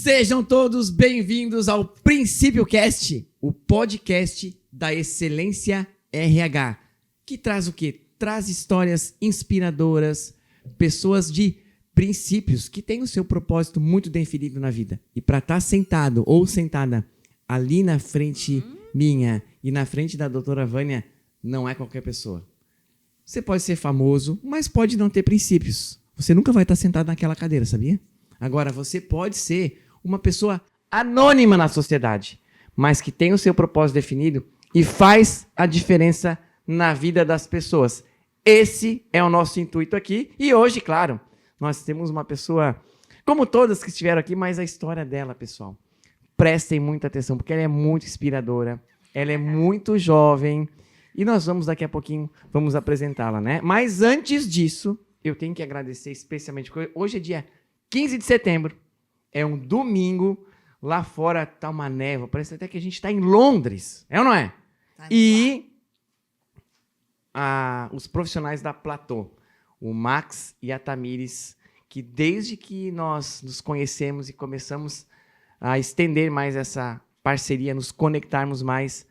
Sejam todos bem-vindos ao Princípio Cast, o podcast da Excelência RH, que traz o quê? Traz histórias inspiradoras, pessoas de princípios que têm o seu propósito muito definido na vida. E para estar sentado ou sentada ali na frente minha e na frente da doutora Vânia, não é qualquer pessoa. Você pode ser famoso, mas pode não ter princípios. Você nunca vai estar sentado naquela cadeira, sabia? Agora, você pode ser uma pessoa anônima na sociedade, mas que tem o seu propósito definido e faz a diferença na vida das pessoas. Esse é o nosso intuito aqui. E hoje, claro, nós temos uma pessoa, como todas que estiveram aqui, mas a história dela, pessoal, prestem muita atenção, porque ela é muito inspiradora, ela é muito jovem, e nós vamos daqui a pouquinho, vamos apresentá-la, né? Mas antes disso, eu tenho que agradecer especialmente, porque hoje é dia 15 de setembro, é um domingo, lá fora tá uma névoa, parece até que a gente está em Londres, é ou não é? Tá. E os profissionais da Platô, o Max e a Tamires, que desde que nós nos conhecemos e começamos a estender mais essa parceria, nos conectarmos mais,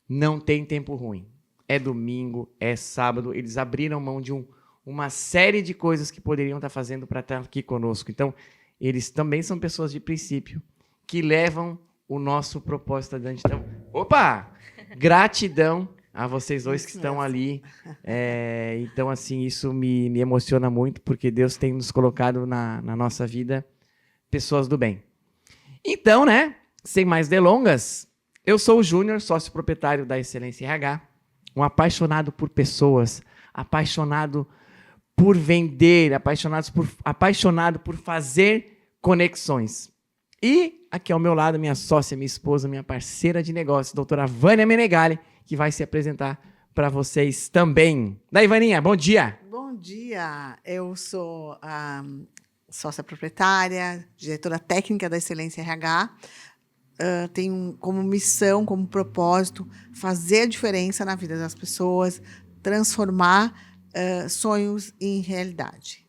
não tem tempo ruim. É domingo, é sábado, eles abriram mão de uma série de coisas que poderiam estar fazendo para estar aqui conosco. Então, eles também são pessoas de princípio que levam o nosso propósito adiante. Então, gratidão a vocês dois que estão ali. Então, assim, isso me emociona muito, porque Deus tem nos colocado na nossa vida pessoas do bem. Então, né, sem mais delongas, eu sou o Júnior, sócio proprietário da Excelência RH, um apaixonado por pessoas, apaixonado por vender, apaixonado por fazer conexões. E aqui ao meu lado, minha sócia, minha esposa, minha parceira de negócios, doutora Vânia Menegali, que vai se apresentar para vocês também. Daí, Vaninha, bom dia. Bom dia. Eu sou a sócia proprietária, diretora técnica da Excelência RH. Tenho como missão, como propósito, fazer a diferença na vida das pessoas, transformar sonhos em realidade.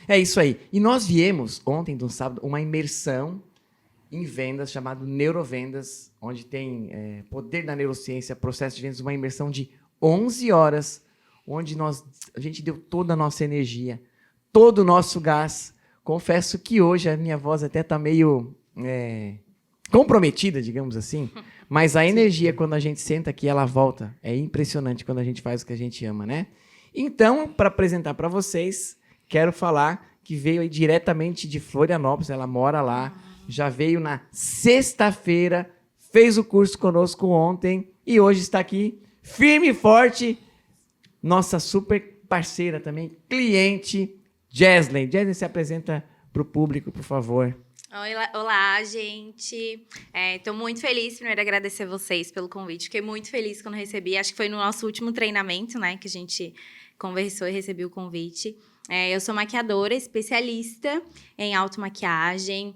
É isso aí. E nós viemos ontem, no sábado, uma imersão em vendas chamado Neurovendas, onde tem poder da neurociência, processo de vendas, uma imersão de 11 horas, onde a gente deu toda a nossa energia, todo o nosso gás. Confesso que hoje a minha voz até está meio comprometida, digamos assim, mas a energia, quando a gente senta aqui, ela volta. É impressionante quando a gente faz o que a gente ama, né? Então, para apresentar para vocês, quero falar que veio aí diretamente de Florianópolis, ela mora lá, já veio na sexta-feira, fez o curso conosco ontem e hoje está aqui, firme e forte, nossa super parceira também, cliente, Jesley. Jesley, se apresenta para o público, por favor. Olá, gente. Estou muito feliz, primeiro agradecer vocês pelo convite. Fiquei muito feliz quando recebi, acho que foi no nosso último treinamento, né, que a gente conversou e recebi o convite. Eu sou maquiadora, especialista em automaquiagem,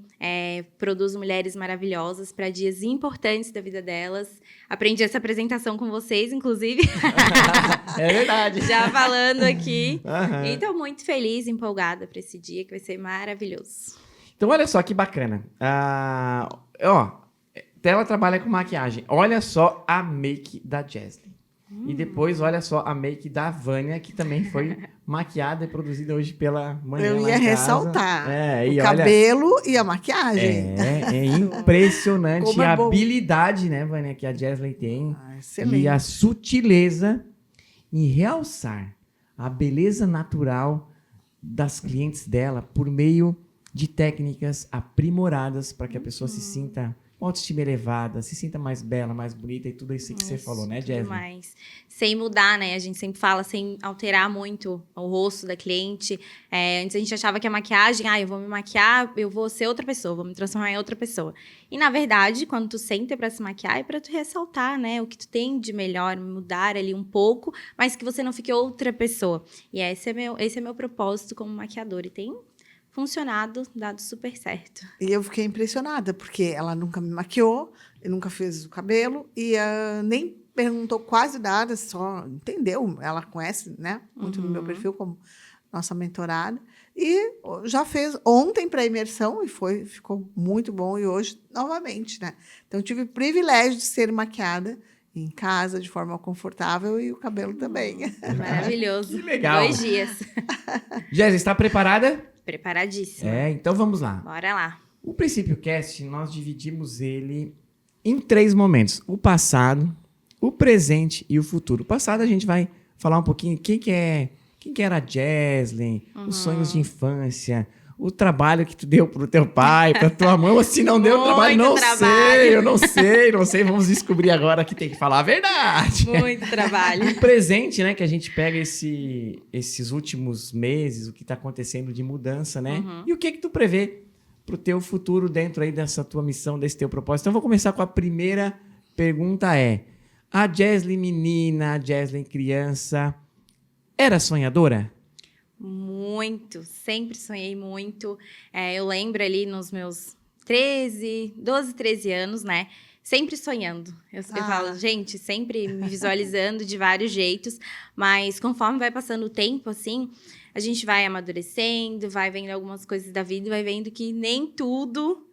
produzo mulheres maravilhosas para dias importantes da vida delas. Aprendi essa apresentação com vocês, inclusive. É verdade. Já falando aqui. Uhum. E estou muito feliz, empolgada para esse dia, que vai ser maravilhoso. Então, olha só que bacana. Ela trabalha com maquiagem. Olha só a make da Jesley. E depois, olha só a make da Vânia, que também foi maquiada e produzida hoje pela manhã. Eu ia ressaltar o olha, cabelo e a maquiagem. É impressionante a habilidade, né, Vânia, que a Jesley tem. Excelente. E a sutileza em realçar a beleza natural das clientes dela por meio de técnicas aprimoradas para que a pessoa se sinta com autoestima elevada, se sinta mais bela, mais bonita e tudo isso que você falou, né, Jesley? Demais. Sem mudar, né? A gente sempre fala, sem alterar muito o rosto da cliente. Antes a gente achava que a maquiagem, eu vou me maquiar, eu vou ser outra pessoa, vou me transformar em outra pessoa. E, na verdade, quando tu senta pra se maquiar, é pra tu ressaltar, né? O que tu tem de melhor, mudar ali um pouco, mas que você não fique outra pessoa. E esse é meu propósito como maquiadora. E tem funcionado, dado super certo. E eu fiquei impressionada, porque ela nunca me maquiou, nunca fez o cabelo, e nem perguntou quase nada, só entendeu. Ela conhece, né, muito do meu perfil como nossa mentorada. E já fez ontem para imersão e ficou muito bom. E hoje, novamente, né? Então, tive o privilégio de ser maquiada em casa, de forma confortável, e o cabelo também. Maravilhoso. Que legal. 2 dias. Jéssica, está preparada? Preparadíssima. Então vamos lá. Bora lá. O Princípio Cast, nós dividimos ele em 3 momentos. O passado, o presente e o futuro. O passado a gente vai falar um pouquinho quem que era a Jaslyn, os sonhos de infância, o trabalho que tu deu pro teu pai, pra tua mãe, ou se não deu o trabalho, Muito não trabalho. sei, eu não sei, vamos descobrir agora que tem que falar a verdade. Muito trabalho. O presente, né, que a gente pega esses últimos meses, o que tá acontecendo de mudança, né? E o que tu prevê pro teu futuro dentro aí dessa tua missão, desse teu propósito? Então, eu vou começar com a primeira pergunta a Jaslyn menina, a Jaslyn criança, era sonhadora? Muito. Sempre sonhei muito. Eu lembro ali nos meus 12, 13 anos, né? Sempre sonhando. Eu falo, gente, sempre me visualizando de vários jeitos. Mas conforme vai passando o tempo, assim, a gente vai amadurecendo, vai vendo algumas coisas da vida e vai vendo que nem tudo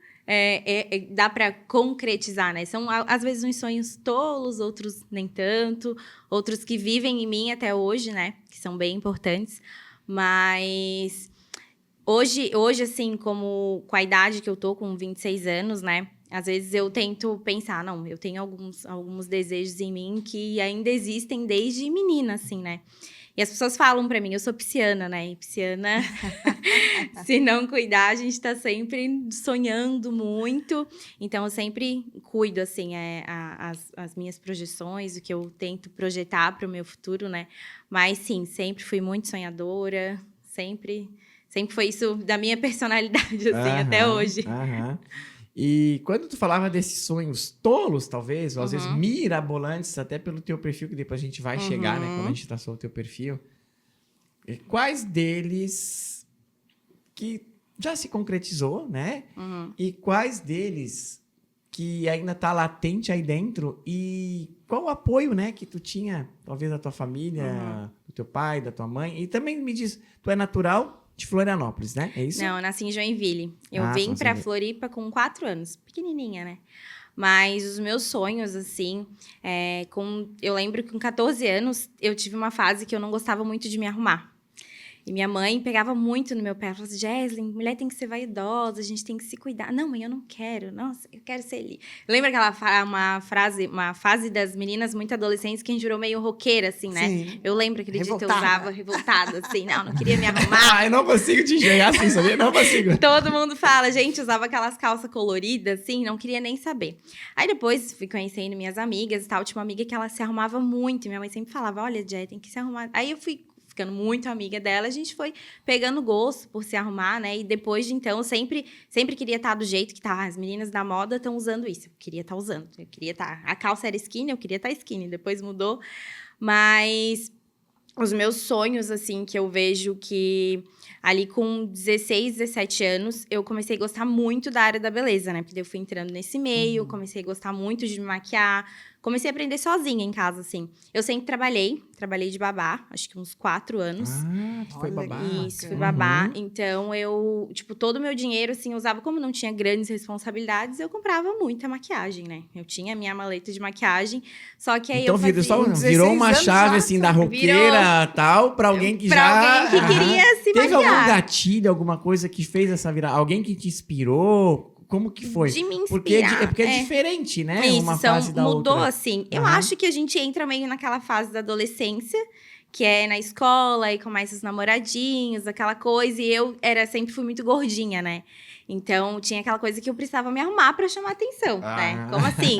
dá para concretizar, né? São, às vezes, uns sonhos tolos, outros nem tanto. Outros que vivem em mim até hoje, né? Que são bem importantes. Mas hoje, assim, com a idade que eu tô, com 26 anos, né? Às vezes eu tento pensar, não, eu tenho alguns desejos em mim que ainda existem desde menina, assim, né? E as pessoas falam pra mim, eu sou pisciana, né? E pisciana, se não cuidar, a gente tá sempre sonhando muito. Então, eu sempre cuido, assim, as minhas projeções, o que eu tento projetar pro meu futuro, né? Mas, sim, sempre fui muito sonhadora, sempre foi isso da minha personalidade, assim, até hoje. E quando tu falava desses sonhos tolos, talvez, ou às vezes mirabolantes, até pelo teu perfil, que depois a gente vai chegar, né? Quando a gente traçou o teu perfil. Quais deles que já se concretizou, né? E quais deles que ainda tá latente aí dentro? E qual o apoio, né, que tu tinha, talvez, da tua família, do teu pai, da tua mãe? E também me diz, tu é natural de Florianópolis, né? É isso? Não, eu nasci em Joinville. Eu vim pra Floripa com 4 anos. Pequenininha, né? Mas os meus sonhos, assim... eu lembro que com 14 anos, eu tive uma fase que eu não gostava muito de me arrumar. E minha mãe pegava muito no meu pé. Ela falava assim, Jaslyn, mulher tem que ser vaidosa, a gente tem que se cuidar. Não, mãe, eu não quero. Nossa, eu quero ser ali. Lembra uma fase das meninas muito adolescentes que a gente virou meio roqueira, assim, né? Sim. Eu lembro aquele dia que eu Revoltada. usava revoltada, assim. Não queria me arrumar. Eu não consigo te enxergar assim, sabia? Não consigo. Todo mundo fala, gente, usava aquelas calças coloridas, assim, não queria nem saber. Aí depois fui conhecendo minhas amigas e tal. Tinha uma amiga que ela se arrumava muito. E minha mãe sempre falava, olha, Jé, tem que se arrumar. Aí eu fui ficando muito amiga dela, a gente foi pegando gosto por se arrumar, né? E depois de então, sempre queria estar do jeito que tá. As meninas da moda estão usando isso. Eu queria estar usando. Eu queria estar... A calça era skinny, eu queria estar skinny. Depois mudou. Mas os meus sonhos, assim, que eu vejo que... Ali com 16, 17 anos, eu comecei a gostar muito da área da beleza, né? Porque eu fui entrando nesse meio, comecei a gostar muito de me maquiar. Comecei a aprender sozinha em casa, assim. Eu sempre trabalhei de babá, acho que uns 4 anos. Tu foi babá. Isso, fui babá. Então, eu, todo o meu dinheiro, assim, eu usava, como não tinha grandes responsabilidades, eu comprava muita maquiagem, né? Eu tinha a minha maleta de maquiagem, só que aí então, eu fazia... virou uma chave, já, assim, da roqueira, tal, pra alguém que já... Pra alguém que queria se Teve maquiar. algum gatilho, alguma coisa que fez essa virada? Alguém que te inspirou? Como que foi? De me inspirar. Porque é diferente, né? Isso, uma fase da mudou, outra. assim. Eu acho que a gente entra meio naquela fase da adolescência, que é na escola, e começa os namoradinhos, aquela coisa. E eu sempre fui muito gordinha, né? Então, tinha aquela coisa que eu precisava me arrumar pra chamar atenção, né? Como assim?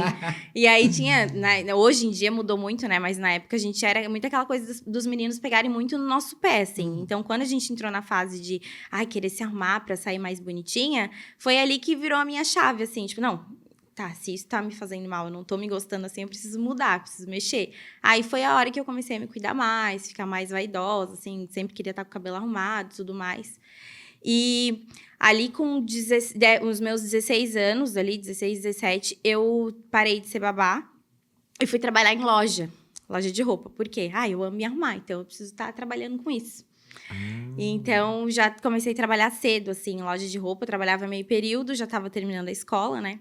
E aí tinha... Né, hoje em dia mudou muito, né? Mas na época a gente era muito aquela coisa dos meninos pegarem muito no nosso pé, assim. Então, quando a gente entrou na fase de... querer se arrumar pra sair mais bonitinha, foi ali que virou a minha chave, assim. Tipo, não... Tá, se isso tá me fazendo mal, eu não tô me gostando assim, eu preciso mudar, preciso mexer. Aí foi a hora que eu comecei a me cuidar mais, ficar mais vaidosa, assim, sempre queria estar com o cabelo arrumado e tudo mais. E ali com os meus 16 anos, ali, 16, 17, eu parei de ser babá e fui trabalhar em loja de roupa. Por quê? Eu amo me arrumar, então eu preciso estar trabalhando com isso. Então, já comecei a trabalhar cedo, assim, em loja de roupa. Eu trabalhava meio período, já estava terminando a escola, né?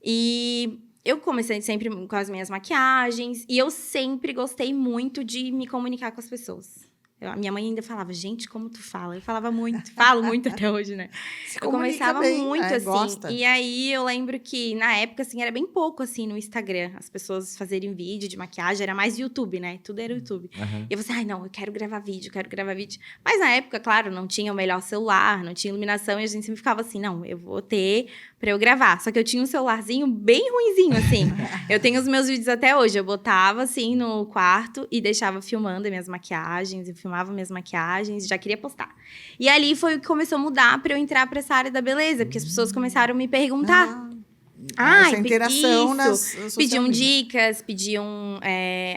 E eu comecei sempre com as minhas maquiagens. E eu sempre gostei muito de me comunicar com as pessoas. A minha mãe ainda falava, gente, como tu fala? Eu falava muito, falo muito até hoje, né? Se Eu comunica conversava bem, muito, assim. gosta. E aí, eu lembro que, na época, assim, era bem pouco, assim, no Instagram. As pessoas fazerem vídeo de maquiagem. Era mais YouTube, né? Tudo era YouTube. Aham. E eu falei assim, ai, não, eu quero gravar vídeo, quero gravar vídeo. Mas na época, claro, não tinha o melhor celular, não tinha iluminação. E a gente sempre ficava assim, não, eu vou ter pra eu gravar. Só que eu tinha um celularzinho bem ruinzinho, assim. Eu tenho os meus vídeos até hoje. Eu botava, assim, no quarto e deixava filmando as minhas maquiagens. Eu filmava minhas maquiagens e já queria postar. E ali foi o que começou a mudar pra eu entrar pra essa área da beleza. Porque as pessoas começaram a me perguntar. Essa interação isso. nas social Pediam media. dicas, pediam...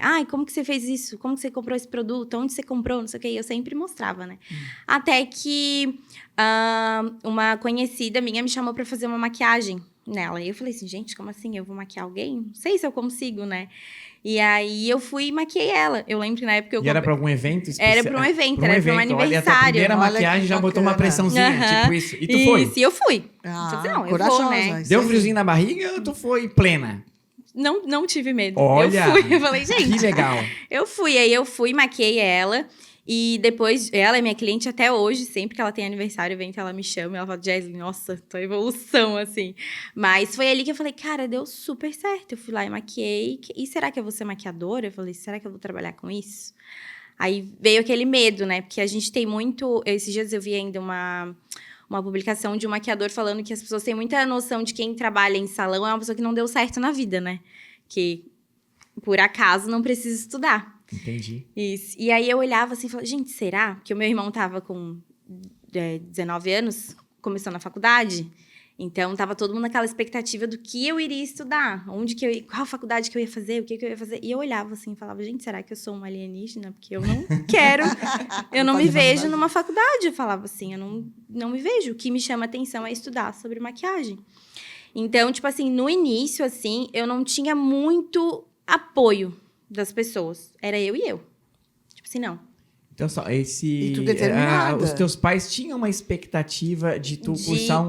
ai, como que você fez isso? Como que você comprou esse produto? Onde você comprou? Não sei o quê. E eu sempre mostrava, né? Até que uma conhecida minha me chamou pra fazer uma maquiagem nela. E eu falei assim, gente, como assim? Eu vou maquiar alguém? Não sei se eu consigo, né? E aí, eu fui e maquiei ela. Eu lembro que na época eu... E era pra algum evento especial? Era pra um evento, era pra um Olha, a tua aniversário. primeira Olha maquiagem que já botou uma bacana. pressãozinha, Aham. tipo isso. E tu foi? Isso, e eu fui. Ah, Então, não, eu corajosa. vou, né? isso Deu aí. friozinho na barriga ou tu foi plena? Não tive medo. Olha! Eu fui. Eu falei, gente... Que legal. Eu fui, aí eu fui, maquiei ela. E depois, ela é minha cliente até hoje. Sempre que ela tem aniversário, evento, ela me chama. E ela fala, Jesly, nossa, tua evolução, assim. Mas foi ali que eu falei, cara, deu super certo. Eu fui lá e maquiei. E será que eu vou ser maquiadora? Eu falei, será que eu vou trabalhar com isso? Aí veio aquele medo, né? Porque a gente tem muito... Esses dias eu vi ainda uma publicação de um maquiador falando que as pessoas têm muita noção de quem trabalha em salão é uma pessoa que não deu certo na vida, né? Que, por acaso, não precisa estudar. Entendi. Isso. E aí eu olhava assim e falava, gente, será? Porque o meu irmão tava com 19 anos, começou na faculdade. Então, tava todo mundo naquela expectativa do que eu iria estudar. Qual faculdade que eu ia fazer, o que eu ia fazer. E eu olhava assim e falava, gente, será que eu sou uma alienígena? Porque eu não quero, eu não me Fazer vejo faculdade. numa faculdade. Eu falava assim, eu não me vejo. O que me chama atenção é estudar sobre maquiagem. Então, tipo assim, no início, assim, eu não tinha muito apoio das pessoas. Era eu e eu. Tipo assim, não. Então, só E tu determinada. os teus pais tinham uma expectativa de tu cursar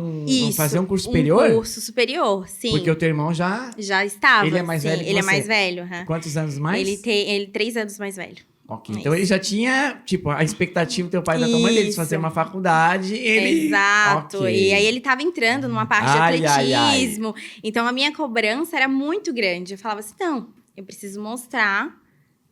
fazer um curso Um superior? curso superior, sim. Porque o teu irmão já... Já estava, Ele é mais sim. velho que Ele é você? mais velho, aham. Quantos anos mais? Ele 3 anos mais velho. Ok, então ele já tinha, tipo, a expectativa do teu pai e da tua mãe dele de fazer Isso. uma faculdade, ele... Exato. Ok. E aí ele estava entrando numa parte Ai, de ai, ai. atletismo. Então a minha cobrança era muito grande. Eu falava assim, não, eu preciso mostrar.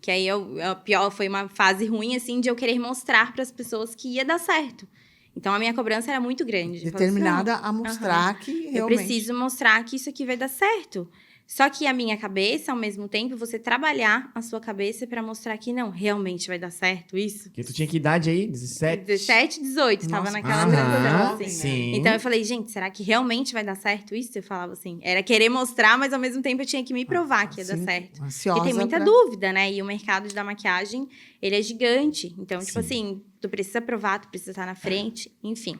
Que aí a pior foi uma fase ruim, assim, de eu querer mostrar para as pessoas que ia dar certo. Então a minha cobrança era muito grande. Eu falava assim, Determinada não, a mostrar que eu realmente... preciso mostrar que isso aqui vai dar certo. Só que a minha cabeça, ao mesmo tempo, você trabalhar a sua cabeça para mostrar que não, realmente vai dar certo isso. Porque tu tinha que idade aí? 17? 17, 18, tava Nossa, naquela aham, transição, assim. sim. Então eu falei, gente, será que realmente vai dar certo isso? Eu falava assim, era querer mostrar, mas ao mesmo tempo eu tinha que me provar que ia dar Assim, certo. ansiosa Porque tem muita pra- dúvida, né? E o mercado da maquiagem, ele é gigante. Então, tipo Sim. assim, tu precisa provar, tu precisa estar na frente, enfim.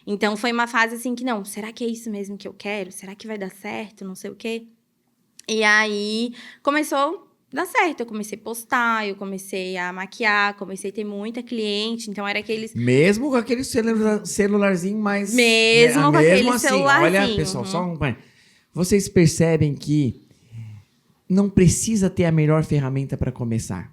Então, foi uma fase assim que, não, será que é isso mesmo que eu quero? Será que vai dar certo? Não sei o quê. E aí, começou a dar certo. Eu comecei a postar, eu comecei a maquiar, comecei a ter muita cliente. Então, era aqueles... Mesmo com aquele celularzinho mais... Mesmo com aquele Olha, celularzinho, pessoal, só um... Vocês percebem que não precisa ter a melhor ferramenta para começar.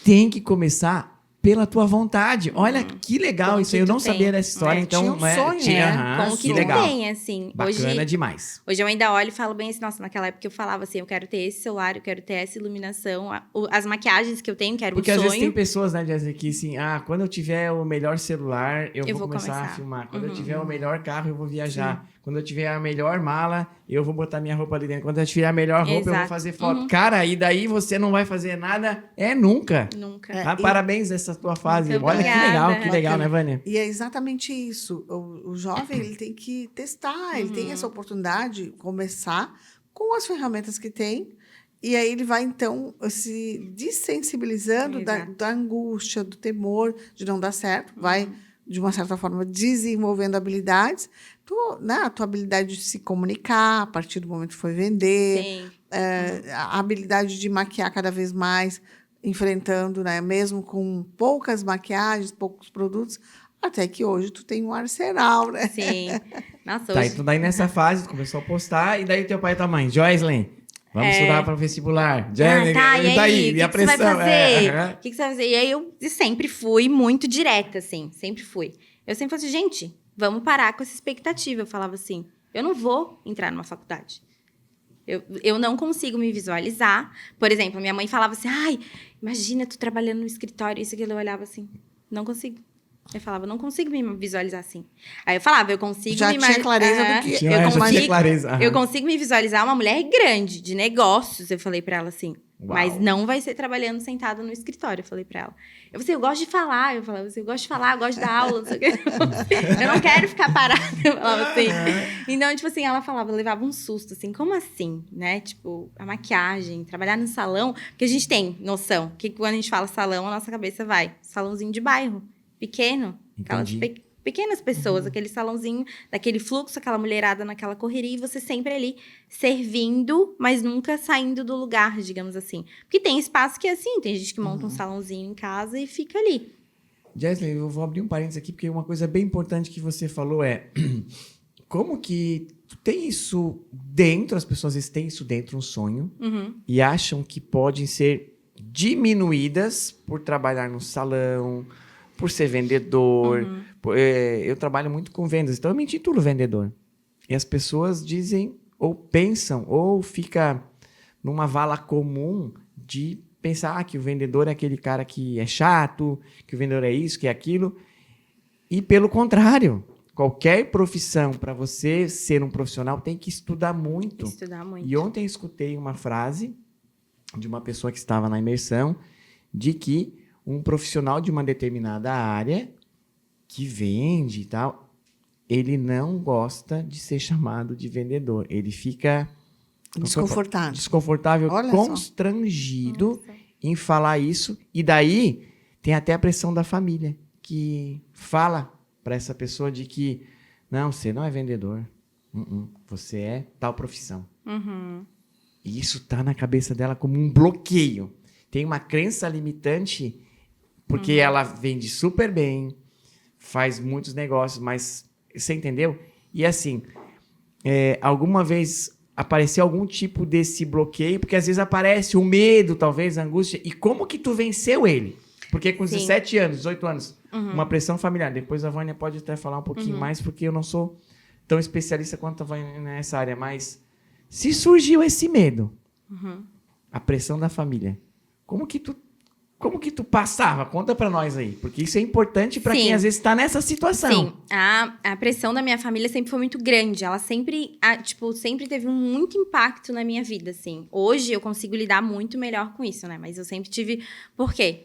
Tem que começar pela tua vontade. Olha que legal Com o isso que aí. Eu tu não tem. sabia dessa história, É, então... tinha um sonho, né? aham, Com o que que tu legal. tem, assim. Bacana demais. Hoje eu ainda olho e falo bem assim, nossa, naquela época eu falava assim, eu quero ter esse celular, eu quero ter essa iluminação, as maquiagens que eu tenho, que era Porque um às sonho. vezes tem pessoas, né, Jessica, que assim, quando eu tiver o melhor celular, eu vou começar a começar. filmar. Quando eu tiver o melhor carro, eu vou viajar. Quando eu tiver a melhor mala, eu vou botar minha roupa ali dentro. Quando eu tiver a melhor roupa, eu vou Exato. fazer foto. Cara, e daí você não vai fazer nada? Nunca. Nunca. É, Parabéns essa tua fase. Muito Olha obrigada. que legal, né, Vânia? E é exatamente isso. O jovem ele tem que testar, ele tem essa oportunidade de começar com as ferramentas que tem. E aí ele vai, então, se desensibilizando Exato. da angústia, do temor de não dar certo. Vai, de uma certa forma, desenvolvendo habilidades. A tua habilidade de se comunicar, a partir do momento que foi vender. Sim. A habilidade de maquiar cada vez mais. enfrentando, né? Mesmo com poucas maquiagens, poucos produtos, até que hoje tu tem um arsenal, né? Sim. Nossa, Tá, hoje... então daí nessa fase tu começou a postar, e daí teu pai e tua mãe, Joycelyn, vamos estudar para o vestibular. Ah, tá, e aí? E a O que você vai pressão? fazer? aham. O que você vai fazer? E aí eu sempre fui muito direta, assim. Sempre fui. Eu sempre falei assim, gente, vamos parar com essa expectativa. Eu falava assim, eu não vou entrar numa faculdade. Eu não consigo me visualizar. Por exemplo, minha mãe falava assim, ai, imagina tu trabalhando no escritório, isso, aquilo. Eu olhava assim, não consigo. Eu falava, não consigo me visualizar assim. Aí eu falava, eu consigo Já me tinha clareza do que... Já tinha clareza. aham. eu consigo me visualizar uma mulher grande, de negócios, eu falei pra ela assim. Uau. Mas não vai ser trabalhando sentada no escritório, eu falei pra ela. Eu falei assim, eu gosto de falar. Eu falava assim, eu gosto de falar, eu gosto de dar aula, não sei o quê. Eu não quero ficar parada, eu falava assim. Então, tipo assim, ela falava, levava um susto, assim, como assim, né? Tipo, a maquiagem, trabalhar no salão. Porque a gente tem noção que quando a gente fala salão, a nossa cabeça vai. Salãozinho de bairro, pequeno. Aquelas Entendi. pequenas pessoas, aquele salãozinho, daquele fluxo, aquela mulherada naquela correria, e você sempre ali servindo, mas nunca saindo do lugar, digamos assim. Porque tem espaço que é assim, tem gente que monta um salãozinho em casa e fica ali. Joycelyn, eu vou abrir um parênteses aqui, porque uma coisa bem importante que você falou é como que tu tem isso dentro, as pessoas às vezes têm isso dentro, um sonho, e acham que podem ser diminuídas por trabalhar no salão, por ser vendedor. Eu trabalho muito com vendas, então eu me intitulo vendedor. E as pessoas dizem, ou pensam, ou fica numa vala comum de pensar que o vendedor é aquele cara que é chato, que o vendedor é isso, que é aquilo. E pelo contrário, qualquer profissão, para você ser um profissional, tem que estudar muito. Estudar muito. E ontem eu escutei uma frase de uma pessoa que estava na imersão, de que um profissional de uma determinada área que vende e tal, ele não gosta de ser chamado de vendedor. Ele fica desconfortável, Olha só. constrangido em falar isso. E daí tem até a pressão da família, que fala para essa pessoa de que não, você não é vendedor. Você é tal profissão. E isso tá na cabeça dela como um bloqueio. Tem uma crença limitante, porque ela vende super bem, faz muitos negócios, mas você entendeu? E assim, alguma vez apareceu algum tipo desse bloqueio, porque às vezes aparece o medo, talvez, a angústia, e como que tu venceu ele? Porque com 17 anos, 18 anos, uma pressão familiar. Depois a Vânia pode até falar um pouquinho mais, porque eu não sou tão especialista quanto a Vânia nessa área, mas se surgiu esse medo, a pressão da família, como que tu passava? Conta pra nós aí. Porque isso é importante pra quem às vezes tá nessa situação. Sim, a pressão da minha família sempre foi muito grande. Ela sempre, sempre teve muito impacto na minha vida, assim. Hoje eu consigo lidar muito melhor com isso, né? Mas eu sempre tive... Por quê?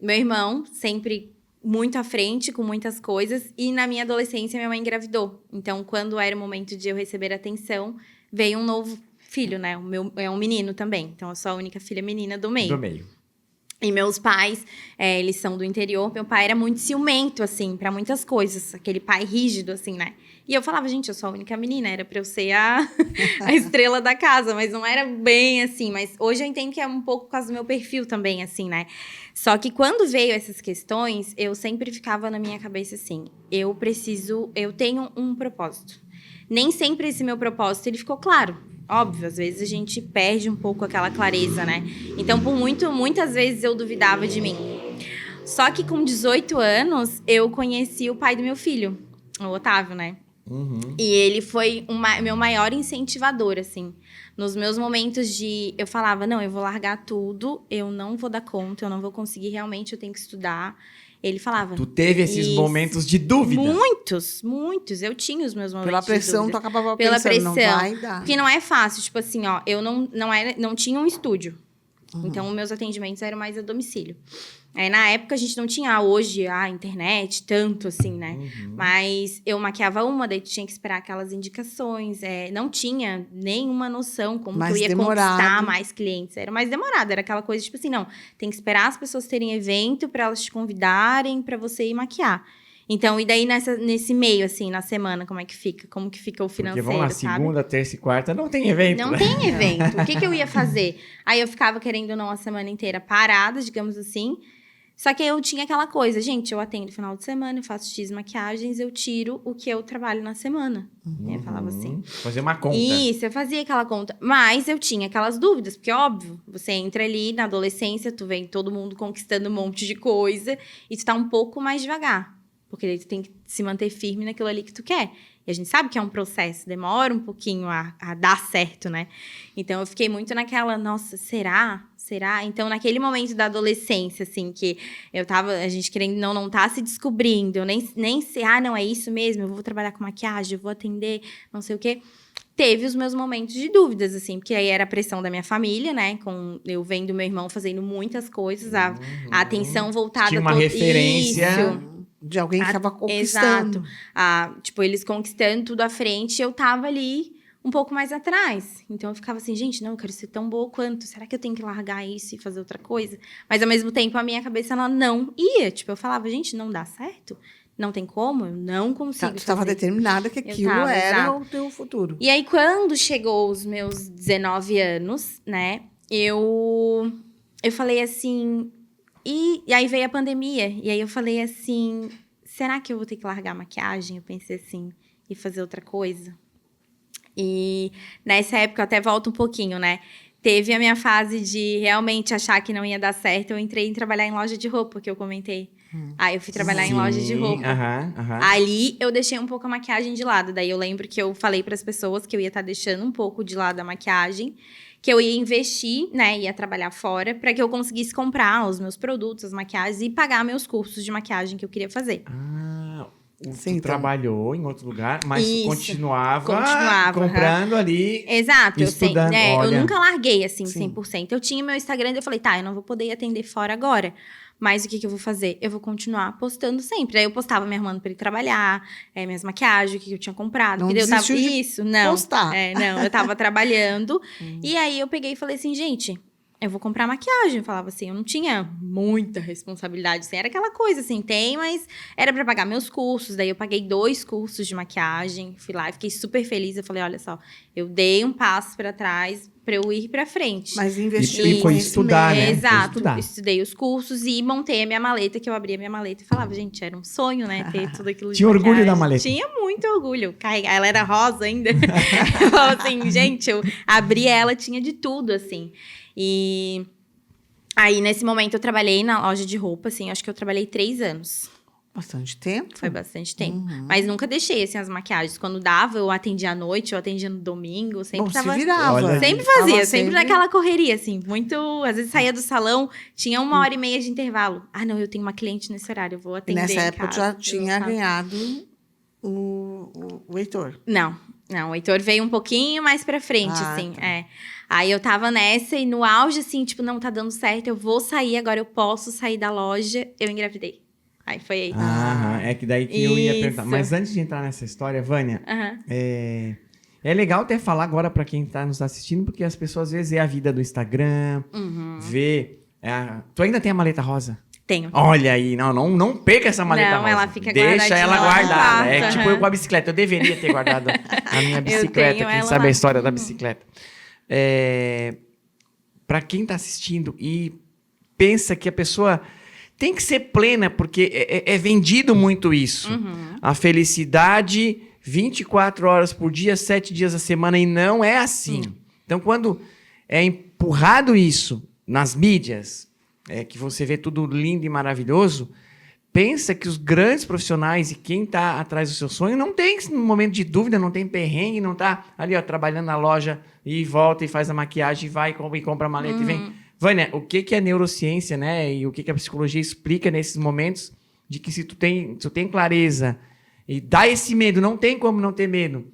Meu irmão sempre muito à frente com muitas coisas. E na minha adolescência, minha mãe engravidou. Então, quando era o momento de eu receber atenção, veio um novo filho, né? É um menino também. Então, eu sou a única filha menina do meio. Do meio. E meus pais, eles são do interior. Meu pai era muito ciumento, assim, pra muitas coisas. Aquele pai rígido, assim, né? E eu falava, gente, eu sou a única menina. Era pra eu ser a estrela da casa. Mas não era bem assim. Mas hoje eu entendo que é um pouco por causa do meu perfil também, assim, né? Só que quando veio essas questões, eu sempre ficava na minha cabeça assim. Eu tenho um propósito. Nem sempre esse meu propósito, ele ficou claro. Óbvio, às vezes a gente perde um pouco aquela clareza, né? Então, muitas vezes eu duvidava de mim. Só que com 18 anos, eu conheci o pai do meu filho, o Otávio, né? E ele foi meu maior incentivador, assim. Nos meus momentos eu falava, não, eu vou largar tudo, eu não vou dar conta, eu não vou conseguir, realmente eu tenho que estudar. Ele falava... Tu teve esses momentos de dúvida? Muitos. Eu tinha os meus momentos Pela pressão, de tu dúvida. acabava Pela pensando, pressão. não vai dar. Porque não é fácil. Tipo assim, ó, eu não tinha um estúdio. Então, meus atendimentos eram mais a domicílio. Na época, a gente não tinha hoje a internet, tanto assim, né? Mas eu maquiava daí tu tinha que esperar aquelas indicações. Não tinha nenhuma noção como Mais que eu ia demorado. conquistar mais clientes. Era mais demorado, era aquela coisa, tipo assim, não, tem que esperar as pessoas terem evento para elas te convidarem para você ir maquiar. Então, e daí nesse meio, assim, na semana, como é que fica? Como que fica o financeiro, Porque vamos lá, sabe? segunda, terça e quarta não tem evento. Não né? tem evento. O que eu ia fazer? Aí eu ficava, querendo ou não, a semana inteira parada, digamos assim. Só que eu tinha aquela coisa, gente, eu atendo final de semana, eu faço X maquiagens, eu tiro o que eu trabalho na semana. Eu falava assim. Fazer uma conta. Isso, eu fazia aquela conta. Mas eu tinha aquelas dúvidas, porque, óbvio, você entra ali na adolescência, tu vem todo mundo conquistando um monte de coisa e tu tá um pouco mais devagar. Porque daí tu tem que se manter firme naquilo ali que tu quer. E a gente sabe que é um processo, demora um pouquinho a dar certo, né? Então, eu fiquei muito naquela, nossa, será? Será? Então, naquele momento da adolescência, assim, que a gente querendo não tá se descobrindo, eu nem sei, não, é isso mesmo, eu vou trabalhar com maquiagem, eu vou atender, não sei o quê. Teve os meus momentos de dúvidas, assim, porque aí era a pressão da minha família, né? Com eu vendo meu irmão fazendo muitas coisas, a atenção voltada... Tinha uma referência... Isso. De alguém que estava conquistando. Exato. Tipo, eles conquistando tudo à frente, eu tava ali um pouco mais atrás. Então, eu ficava assim, gente, não, eu quero ser tão boa quanto. Será que eu tenho que largar isso e fazer outra coisa? Mas, ao mesmo tempo, a minha cabeça, ela não ia. Tipo, eu falava, gente, não dá certo? Não tem como? Eu não consigo Tu estava determinada que aquilo era o teu futuro. E aí, quando chegou os meus 19 anos, né, eu falei assim... E aí veio a pandemia, e aí eu falei assim, será que eu vou ter que largar a maquiagem? Eu pensei assim, e fazer outra coisa. E nessa época, eu até volto um pouquinho, né? Teve a minha fase de realmente achar que não ia dar certo, eu entrei em trabalhar em loja de roupa, que eu comentei. Aí eu fui trabalhar em loja de roupa. Ali eu deixei um pouco a maquiagem de lado, daí eu lembro que eu falei para as pessoas que eu ia estar deixando um pouco de lado a maquiagem, que eu ia investir, né, ia trabalhar fora, para que eu conseguisse comprar os meus produtos, as maquiagens e pagar meus cursos de maquiagem que eu queria fazer. Tu trabalhou em outro lugar, mas tu continuava comprando ali. Exato, estudando. Eu nunca larguei, assim, 100%. Eu tinha meu Instagram e eu falei, eu não vou poder atender fora agora. Mas o que eu vou fazer? Eu vou continuar postando sempre. Aí eu postava me arrumando pra ir trabalhar, minhas maquiagens, o que eu tinha comprado. Não eu tava de postar. Não, eu tava trabalhando. E aí eu peguei e falei assim, gente, eu vou comprar maquiagem. Eu falava assim, eu não tinha muita responsabilidade, assim, era aquela coisa, assim, mas era pra pagar meus cursos. Daí eu paguei 2 cursos de maquiagem, fui lá e fiquei super feliz. Eu falei, olha só, eu dei um passo pra trás pra eu ir pra frente. Mas investiu e foi estudar, né? Exato, estudei os cursos e montei a minha maleta, que eu abria a minha maleta e falava, gente, era um sonho, né, ter tudo aquilo de Tinha maquiagem. orgulho da maleta? Tinha muito orgulho. Ela era rosa ainda. Eu falava assim, gente, eu abri ela, tinha de tudo, assim. E aí, nesse momento, eu trabalhei na loja de roupa, assim, acho que eu trabalhei 3 anos. Bastante tempo. Foi bastante tempo. Mas nunca deixei, assim, as maquiagens. Quando dava, eu atendia à noite, eu atendia no domingo, sempre tava... se virava. Sempre fazia, sempre naquela correria, assim, muito... Às vezes saía do salão, tinha 1h30 de intervalo. Não, eu tenho uma cliente nesse horário, eu vou atender E nessa época, casa, já tinha ganhado o Heitor. Não, o Heitor veio um pouquinho mais pra frente, assim, Aí eu tava nessa e no auge, assim, tipo, não tá dando certo, eu vou sair, agora eu posso sair da loja, eu engravidei. Aí foi aí. É que daí que eu ia perguntar. Mas antes de entrar nessa história, Vânia, é legal até falar agora pra quem tá nos assistindo, porque as pessoas às vezes vê a vida do Instagram, vê... Tu ainda tem a maleta rosa? Tenho. Olha aí, não perca essa maleta rosa. Ela fica Deixa ela guardada. Quarto, tipo eu com a bicicleta. Eu deveria ter guardado a minha bicicleta. Quem sabe a história da bicicleta. Pra quem tá assistindo e pensa que a pessoa tem que ser plena, porque é vendido muito isso. A felicidade 24 horas por dia, 7 dias a semana, e não é assim. Então, quando é empurrado isso nas mídias, que você vê tudo lindo e maravilhoso, pensa que os grandes profissionais e quem está atrás do seu sonho não tem momento de dúvida, não tem perrengue, não está ali trabalhando na loja e volta e faz a maquiagem, vai e compra a maleta e vem. Vânia, o que é neurociência, né? E o que a psicologia explica nesses momentos de que se tu tem clareza e dá esse medo, não tem como não ter medo.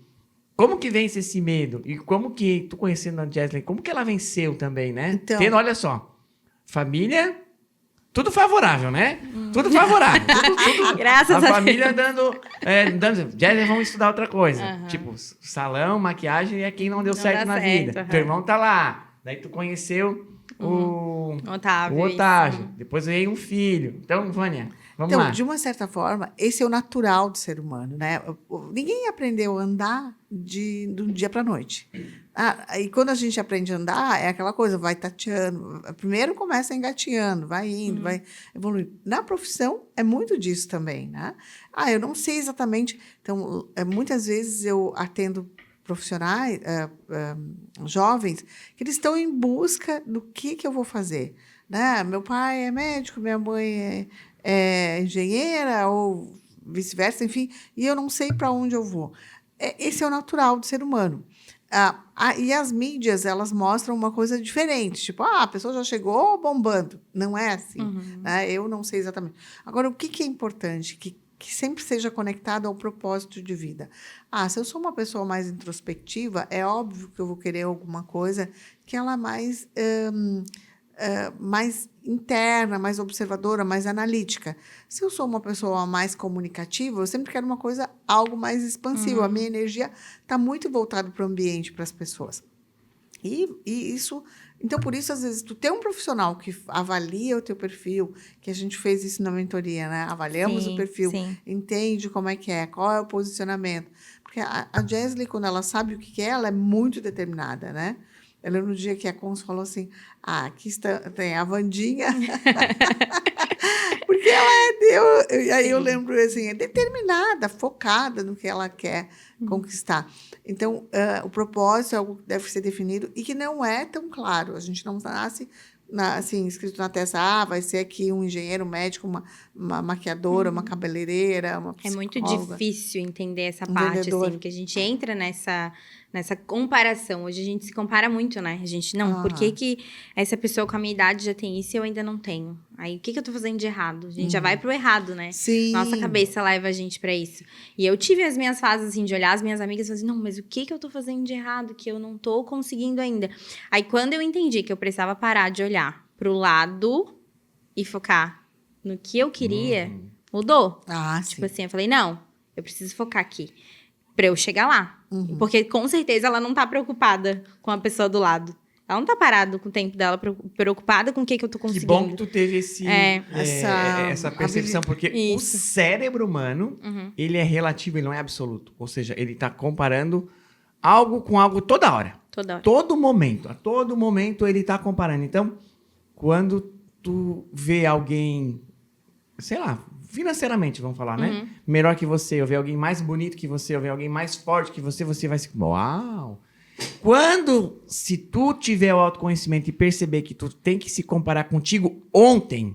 Como que vence esse medo? E como que, tu conhecendo a Jesslyn, como que ela venceu também, né? Então, Tendo, olha só, família, tudo favorável, né? Tudo favorável. Tudo, graças a Deus. A família dando Jesslyn, vamos estudar outra coisa. Tipo, salão, maquiagem é quem não deu certo na vida. Teu irmão tá lá. Daí tu conheceu o Otávio. Otávio. Depois veio um filho. Então, Vânia, vamos Então, lá. de uma certa forma, esse é o natural do ser humano, né? Ninguém aprendeu a andar do dia para a noite. E quando a gente aprende a andar, é aquela coisa, vai tateando. Primeiro começa engatinhando, vai indo, vai evoluindo. Na profissão, é muito disso também, né? Eu não sei exatamente. Então, muitas vezes eu atendo profissionais, jovens, que eles estão em busca do que eu vou fazer. Né? Meu pai é médico, minha mãe é engenheira, ou vice-versa, enfim, e eu não sei para onde eu vou. Esse é o natural do ser humano. E as mídias, elas mostram uma coisa diferente, tipo, a pessoa já chegou bombando. Não é assim, né? Eu não sei exatamente. Agora, o que é importante? Que sempre seja conectado ao propósito de vida. Se eu sou uma pessoa mais introspectiva, é óbvio que eu vou querer alguma coisa que ela é mais interna, mais observadora, mais analítica. Se eu sou uma pessoa mais comunicativa, eu sempre quero algo mais expansivo. A minha energia está muito voltada para o ambiente, para as pessoas. E isso... Então, por isso, às vezes, tu tem um profissional que avalia o teu perfil, que a gente fez isso na mentoria, né? Avaliamos o perfil, entende como é que é, qual é o posicionamento. Porque a Jesly, quando ela sabe o que é, ela é muito determinada, né? Eu lembro no dia que a Cons falou assim, aqui tem a Wandinha, porque aí eu lembro assim, é determinada, focada no que ela quer conquistar. Então, o propósito é algo que deve ser definido e que não é tão claro. A gente não nasce assim, escrito na testa, vai ser aqui um engenheiro, um médico, uma maquiadora, uma cabeleireira, uma psicóloga. É muito difícil entender essa parte, assim, que a gente entra nessa comparação. Hoje a gente se compara muito, né? A gente, por que essa pessoa com a minha idade já tem isso e eu ainda não tenho? Aí, o que eu tô fazendo de errado? A gente já vai pro errado, né? Sim. Nossa cabeça leva a gente pra isso. E eu tive as minhas fases, assim, de olhar as minhas amigas e falar assim, não, mas o que eu tô fazendo de errado? Que eu não tô conseguindo ainda. Aí, quando eu entendi que eu precisava parar de olhar pro lado e focar no que eu queria, mudou. Tipo assim, eu falei, não, eu preciso focar aqui pra eu chegar lá. Porque, com certeza, ela não tá preocupada com a pessoa do lado. Ela não tá parada com o tempo dela, preocupada com o que eu tô conseguindo. Que bom que tu teve essa percepção, porque o cérebro humano, ele é relativo, ele não é absoluto. Ou seja, ele tá comparando algo com algo toda hora. Toda hora. Todo momento. A todo momento ele tá comparando. Então, quando tu vê alguém, sei lá, financeiramente, vamos falar, né? Melhor que você, ou ver alguém mais bonito que você, ou ver alguém mais forte que você vai se... Uau! Se tu tiver o autoconhecimento e perceber que tu tem que se comparar contigo ontem,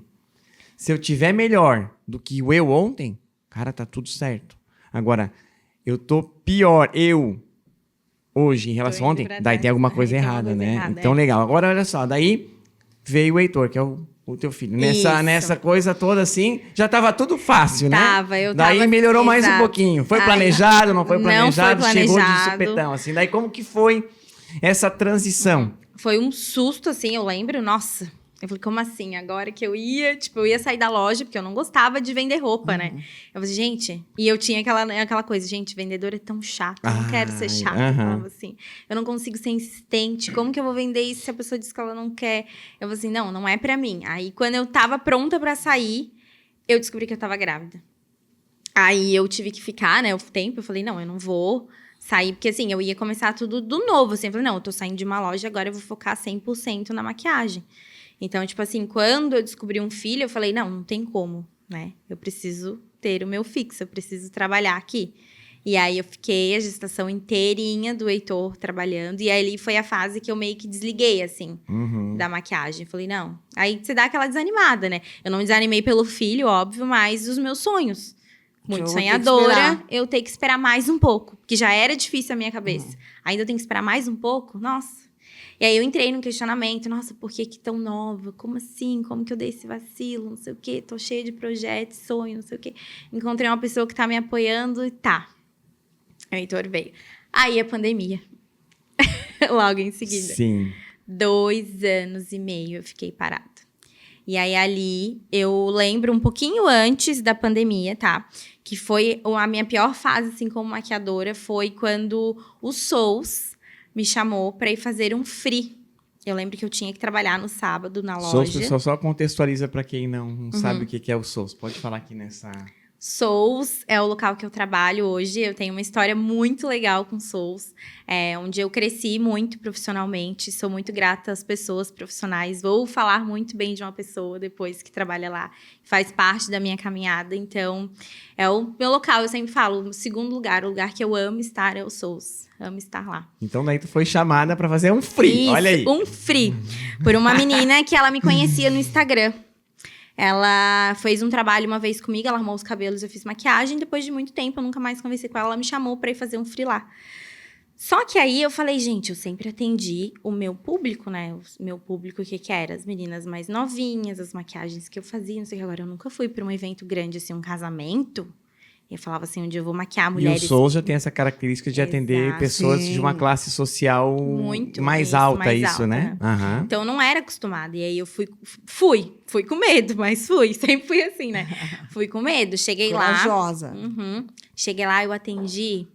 se eu tiver melhor do que eu ontem, cara, tá tudo certo. Agora, eu tô pior, hoje, em relação a ontem, daí tem alguma coisa errada, né? Então, legal. Agora, olha só, daí veio o Heitor, que é o teu filho. Nessa coisa toda, assim, já tava tudo fácil, né? Daí melhorou mais um pouquinho. Foi planejado, não foi planejado? Chegou de supetão, assim. Daí como que foi essa transição? Foi um susto, assim, eu lembro. Nossa, eu falei, como assim? Agora que eu ia sair da loja, porque eu não gostava de vender roupa, né? Eu falei, gente... E eu tinha aquela coisa, gente, vendedor é tão chato, eu não quero ser chato. Eu falava assim, eu não consigo ser insistente, como que eu vou vender isso se a pessoa diz que ela não quer? Eu falei assim, não é pra mim. Aí, quando eu tava pronta pra sair, eu descobri que eu tava grávida. Aí, eu tive que ficar, né, o tempo, eu falei, não, eu não vou sair, porque assim, eu ia começar tudo do novo, assim, eu falei, não, eu tô saindo de uma loja, agora eu vou focar 100% na maquiagem. Então, tipo assim, quando eu descobri um filho, eu falei, não tem como, né? Eu preciso ter o meu fixo, eu preciso trabalhar aqui. E aí, eu fiquei a gestação inteirinha do Heitor trabalhando. E aí, foi a fase que eu meio que desliguei, assim, da maquiagem. Falei, não. Aí, você dá aquela desanimada, né? Eu não desanimei pelo filho, óbvio, mas os meus sonhos. Muito sonhadora, eu tenho que esperar mais um pouco. Porque já era difícil a minha cabeça. Ainda eu tenho que esperar mais um pouco? Nossa. E aí, eu entrei num questionamento. Nossa, por que tão nova? Como assim? Como que eu dei esse vacilo? Não sei o quê. Tô cheia de projetos, sonhos, não sei o quê. Encontrei uma pessoa que tá me apoiando e tá. O Heitor veio. Aí, a pandemia. Logo em seguida. Sim. 2 anos e meio eu fiquei parada. E aí, ali, eu lembro um pouquinho antes da pandemia, tá? Que foi a minha pior fase, assim, como maquiadora. Foi quando o Souls me chamou para ir fazer um free Eu lembro que eu tinha que trabalhar no sábado na Souls, loja. pessoal, só contextualiza pra quem não sabe o que é o Souls. Pode falar aqui nessa... Souls é o local que eu trabalho hoje. Eu tenho uma história muito legal com Souls, onde eu cresci muito profissionalmente. Sou muito grata às pessoas profissionais. Vou falar muito bem de uma pessoa depois que trabalha lá. Faz parte da minha caminhada. Então, é o meu local. Eu sempre falo, o segundo lugar, o lugar que eu amo estar é o Souls. Amo estar lá. Então daí tu foi chamada pra fazer um free, Isso, olha aí. um free. Por uma menina que ela me conhecia no Instagram. Ela fez um trabalho uma vez comigo, ela arrumou os cabelos, eu fiz maquiagem. Depois de muito tempo, eu nunca mais conversei com ela. Ela me chamou pra ir fazer um free lá. Só que aí eu falei, gente, eu sempre atendi o meu público, né? O meu público, o que que era? As meninas mais novinhas, as maquiagens que eu fazia, não sei o que. Agora, eu nunca fui pra um evento grande, assim, um casamento. E eu falava assim, um dia eu vou maquiar E mulheres... o Souls já tem essa característica de atender Exato. pessoas Sim. de uma classe social Muito, mais isso, alta, mais isso, alta, né? Aham. Então, eu não era acostumada. E aí, eu fui com medo, mas fui. Sempre fui assim, né? Fui com medo. Cheguei lá. Corajosa. Cheguei lá, eu atendi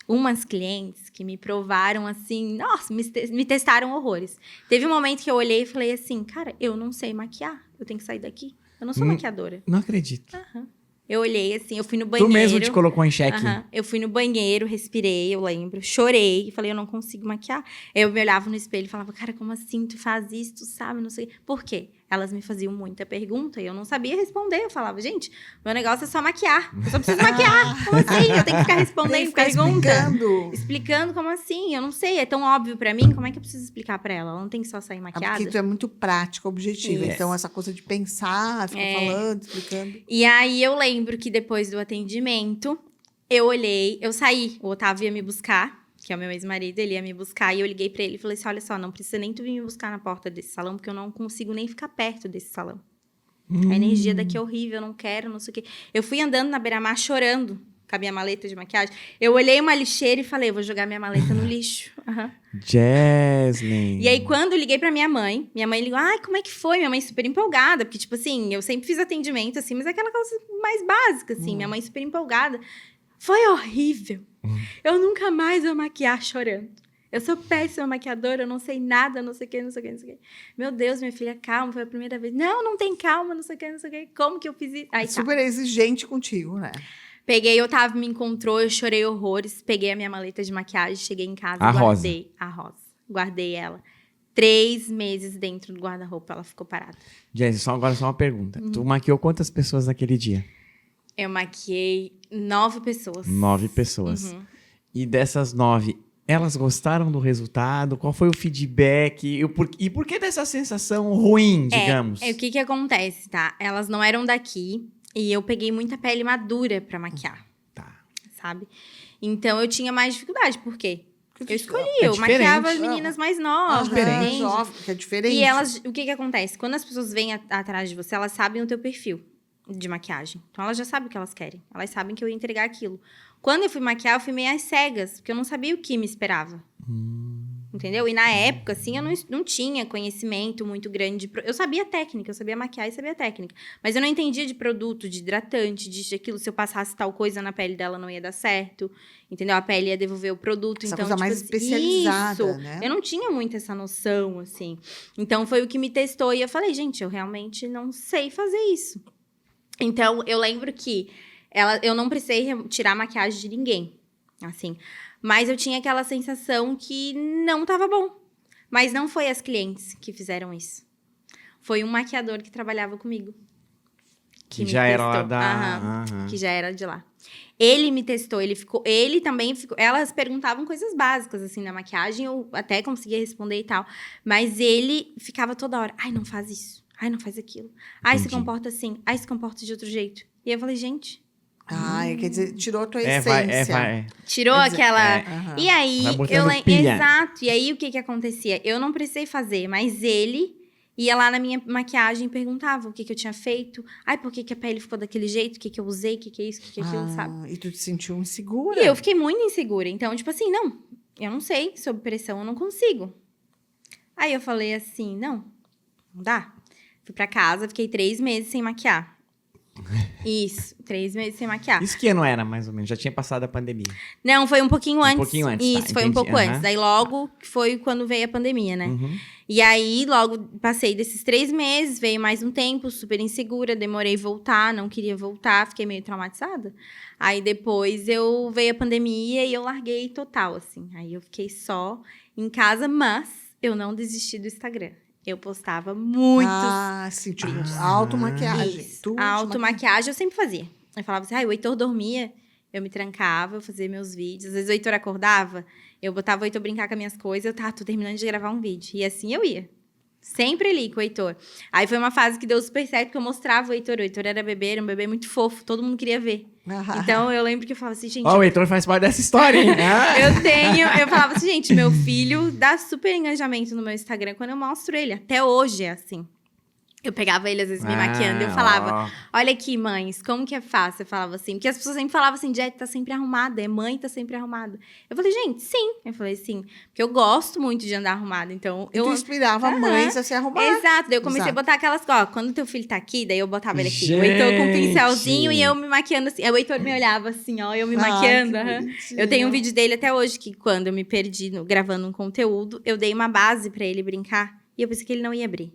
umas clientes que me provaram assim... Nossa, me testaram horrores. Teve um momento que eu olhei e falei assim... Cara, eu não sei maquiar. Eu tenho que sair daqui. Eu não sou maquiadora. Não acredito. Eu olhei assim, eu fui no banheiro... Tu mesmo te colocou em xeque. Eu fui no banheiro, respirei, eu lembro. Chorei e falei, eu não consigo maquiar. Eu me olhava no espelho e falava, cara, como assim? Tu faz isso, tu sabe, não sei. Por quê? Elas me faziam muita pergunta e eu não sabia responder. Eu falava, gente, meu negócio é só maquiar. Eu só preciso maquiar. Como assim? Eu tenho que ficar respondendo pergunta. Explicando como assim? Eu não sei. É tão óbvio pra mim. Como é que eu preciso explicar pra ela? Ela não tem que só sair É maquiada? porque tu é muito prática, objetiva. Isso. Então, essa coisa de pensar, ficar falando, explicando. E aí, eu lembro que depois do atendimento, eu olhei, eu saí. O Otávio ia me buscar, que é o meu ex-marido, ele ia me buscar. E eu liguei pra ele e falei assim, olha só, não precisa nem tu vir me buscar na porta desse salão, porque eu não consigo nem ficar perto desse salão. A energia daqui é horrível, eu não quero, não sei o quê. Eu fui andando na beira-mar chorando com a minha maleta de maquiagem. Eu olhei uma lixeira e falei, eu vou jogar minha maleta no lixo. Jasmine. E aí, quando eu liguei pra minha mãe ligou, ai, como é que foi? Minha mãe super empolgada, porque, tipo assim, eu sempre fiz atendimento, assim, mas é aquela coisa mais básica, assim, minha mãe super empolgada. Foi horrível. Eu nunca mais vou maquiar chorando. Eu sou péssima maquiadora, eu não sei nada, não sei o que, não sei o que, não sei o que. Meu Deus, minha filha, calma, foi a primeira vez. Não tem calma, não sei o que, não sei o que. Como que eu fiz isso? Aí, tá. Super exigente contigo, né? Peguei, o Otávio me encontrou, eu chorei horrores. Peguei a minha maleta de maquiagem, cheguei em casa A e guardei a rosa. Guardei ela. 3 meses dentro do guarda-roupa, ela ficou parada. Jasmine, agora só uma pergunta. Tu maquiou quantas pessoas naquele dia? Eu maquiei 9 pessoas. 9 pessoas. E dessas 9, elas gostaram do resultado? Qual foi o feedback? E por que dessa sensação ruim, digamos? O que acontece, tá? Elas não eram daqui e eu peguei muita pele madura pra maquiar, Tá. sabe? Então, eu tinha mais dificuldade. Por quê? Eu escolhi, É eu diferente. maquiava as meninas mais novas, diferente. entende? Jovem, que é diferente. E elas, o que acontece? Quando as pessoas vêm atrás de você, elas sabem o teu perfil de maquiagem. Então, elas já sabem o que elas querem. Elas sabem que eu ia entregar aquilo. Quando eu fui maquiar, eu fui meio às cegas, porque eu não sabia o que me esperava. Entendeu? E na época, assim, eu não tinha conhecimento muito grande. Eu sabia técnica, eu sabia maquiar e sabia técnica. Mas eu não entendia de produto, de hidratante, disso, daquilo. Se eu passasse tal coisa na pele dela, não ia dar certo. Entendeu? A pele ia devolver o produto. Essa então, coisa mais especializada, isso. né? Eu não tinha muito essa noção, assim. Então, foi o que me testou. E eu falei, gente, eu realmente não sei fazer isso. Então, eu lembro que eu não precisei tirar a maquiagem de ninguém, assim. Mas eu tinha aquela sensação que não estava bom. Mas não foi as clientes que fizeram isso. Foi um maquiador que trabalhava comigo. Que me já era lá testou. da... Que já era de lá. Ele me testou, ele também ficou... Elas perguntavam coisas básicas, assim, da maquiagem. Eu até conseguia responder e tal. Mas ele ficava toda hora. Ai, não faz isso. Ai, não faz aquilo. Ai, se Entendi. comporta assim. Ai, se comporta de outro jeito. E eu falei, gente... Quer dizer, tirou a tua vai. essência. Tirou Quer dizer, aquela... Aham. E aí, Vai botando pilha. exato. E aí, o que acontecia? Eu não precisei fazer, mas ele ia lá na minha maquiagem e perguntava o que eu tinha feito. Ai, por que a pele ficou daquele jeito? O que eu usei? O que é isso? O que é aquilo, sabe? E tu te sentiu insegura? E eu fiquei muito insegura. Então, tipo assim, não, eu não sei, sob pressão eu não consigo. Aí eu falei assim, não dá. Fui pra casa, fiquei 3 meses sem maquiar. Isso, 3 meses sem maquiar. Isso que ano era, mais ou menos? Já tinha passado a pandemia. Não, foi um pouquinho antes. Um pouquinho antes, Isso, tá, foi um entendi. pouco Aham. antes. Daí logo foi quando veio a pandemia, né? Uhum. E aí, logo passei desses 3 meses, veio mais um tempo, super insegura, demorei a voltar, não queria voltar, fiquei meio traumatizada. Aí depois veio a pandemia e eu larguei total, assim. Aí eu fiquei só em casa, mas eu não desisti do Instagram. Eu postava muitos sim, tipo, vídeos. automaquiagem. Isso. Tudo A de automaquiagem eu sempre fazia. Eu falava assim, o Heitor dormia, eu me trancava, eu fazia meus vídeos. Às vezes o Heitor acordava, eu botava o Heitor brincar com as minhas coisas, tô terminando de gravar um vídeo. E assim eu ia. Sempre ali com o Heitor. Aí foi uma fase que deu super certo, porque eu mostrava o Heitor. O Heitor era bebê, era um bebê muito fofo, todo mundo queria ver. Então eu lembro que eu falava assim, gente... Ó, o Heitor faz parte dessa história, hein? Eu falava assim, gente, meu filho dá super engajamento no meu Instagram quando eu mostro ele. Até hoje é assim. Eu pegava ele, às vezes, me maquiando, e eu falava, olha aqui, mães, como que é fácil? Eu falava assim, porque as pessoas sempre falavam assim, Jet tá sempre arrumada, mãe tá sempre arrumada. Eu falei, gente, sim. Eu falei, sim, porque eu gosto muito de andar arrumada, então... Tu inspirava mães a se arrumar. Exato, daí eu comecei a botar aquelas, quando teu filho tá aqui, daí eu botava ele aqui, o Heitor com um pincelzinho e eu me maquiando assim, aí o Heitor me olhava assim, eu me maquiando. Eu tenho um vídeo dele até hoje, que quando eu me perdi gravando um conteúdo, eu dei uma base pra ele brincar, e eu pensei que ele não ia abrir.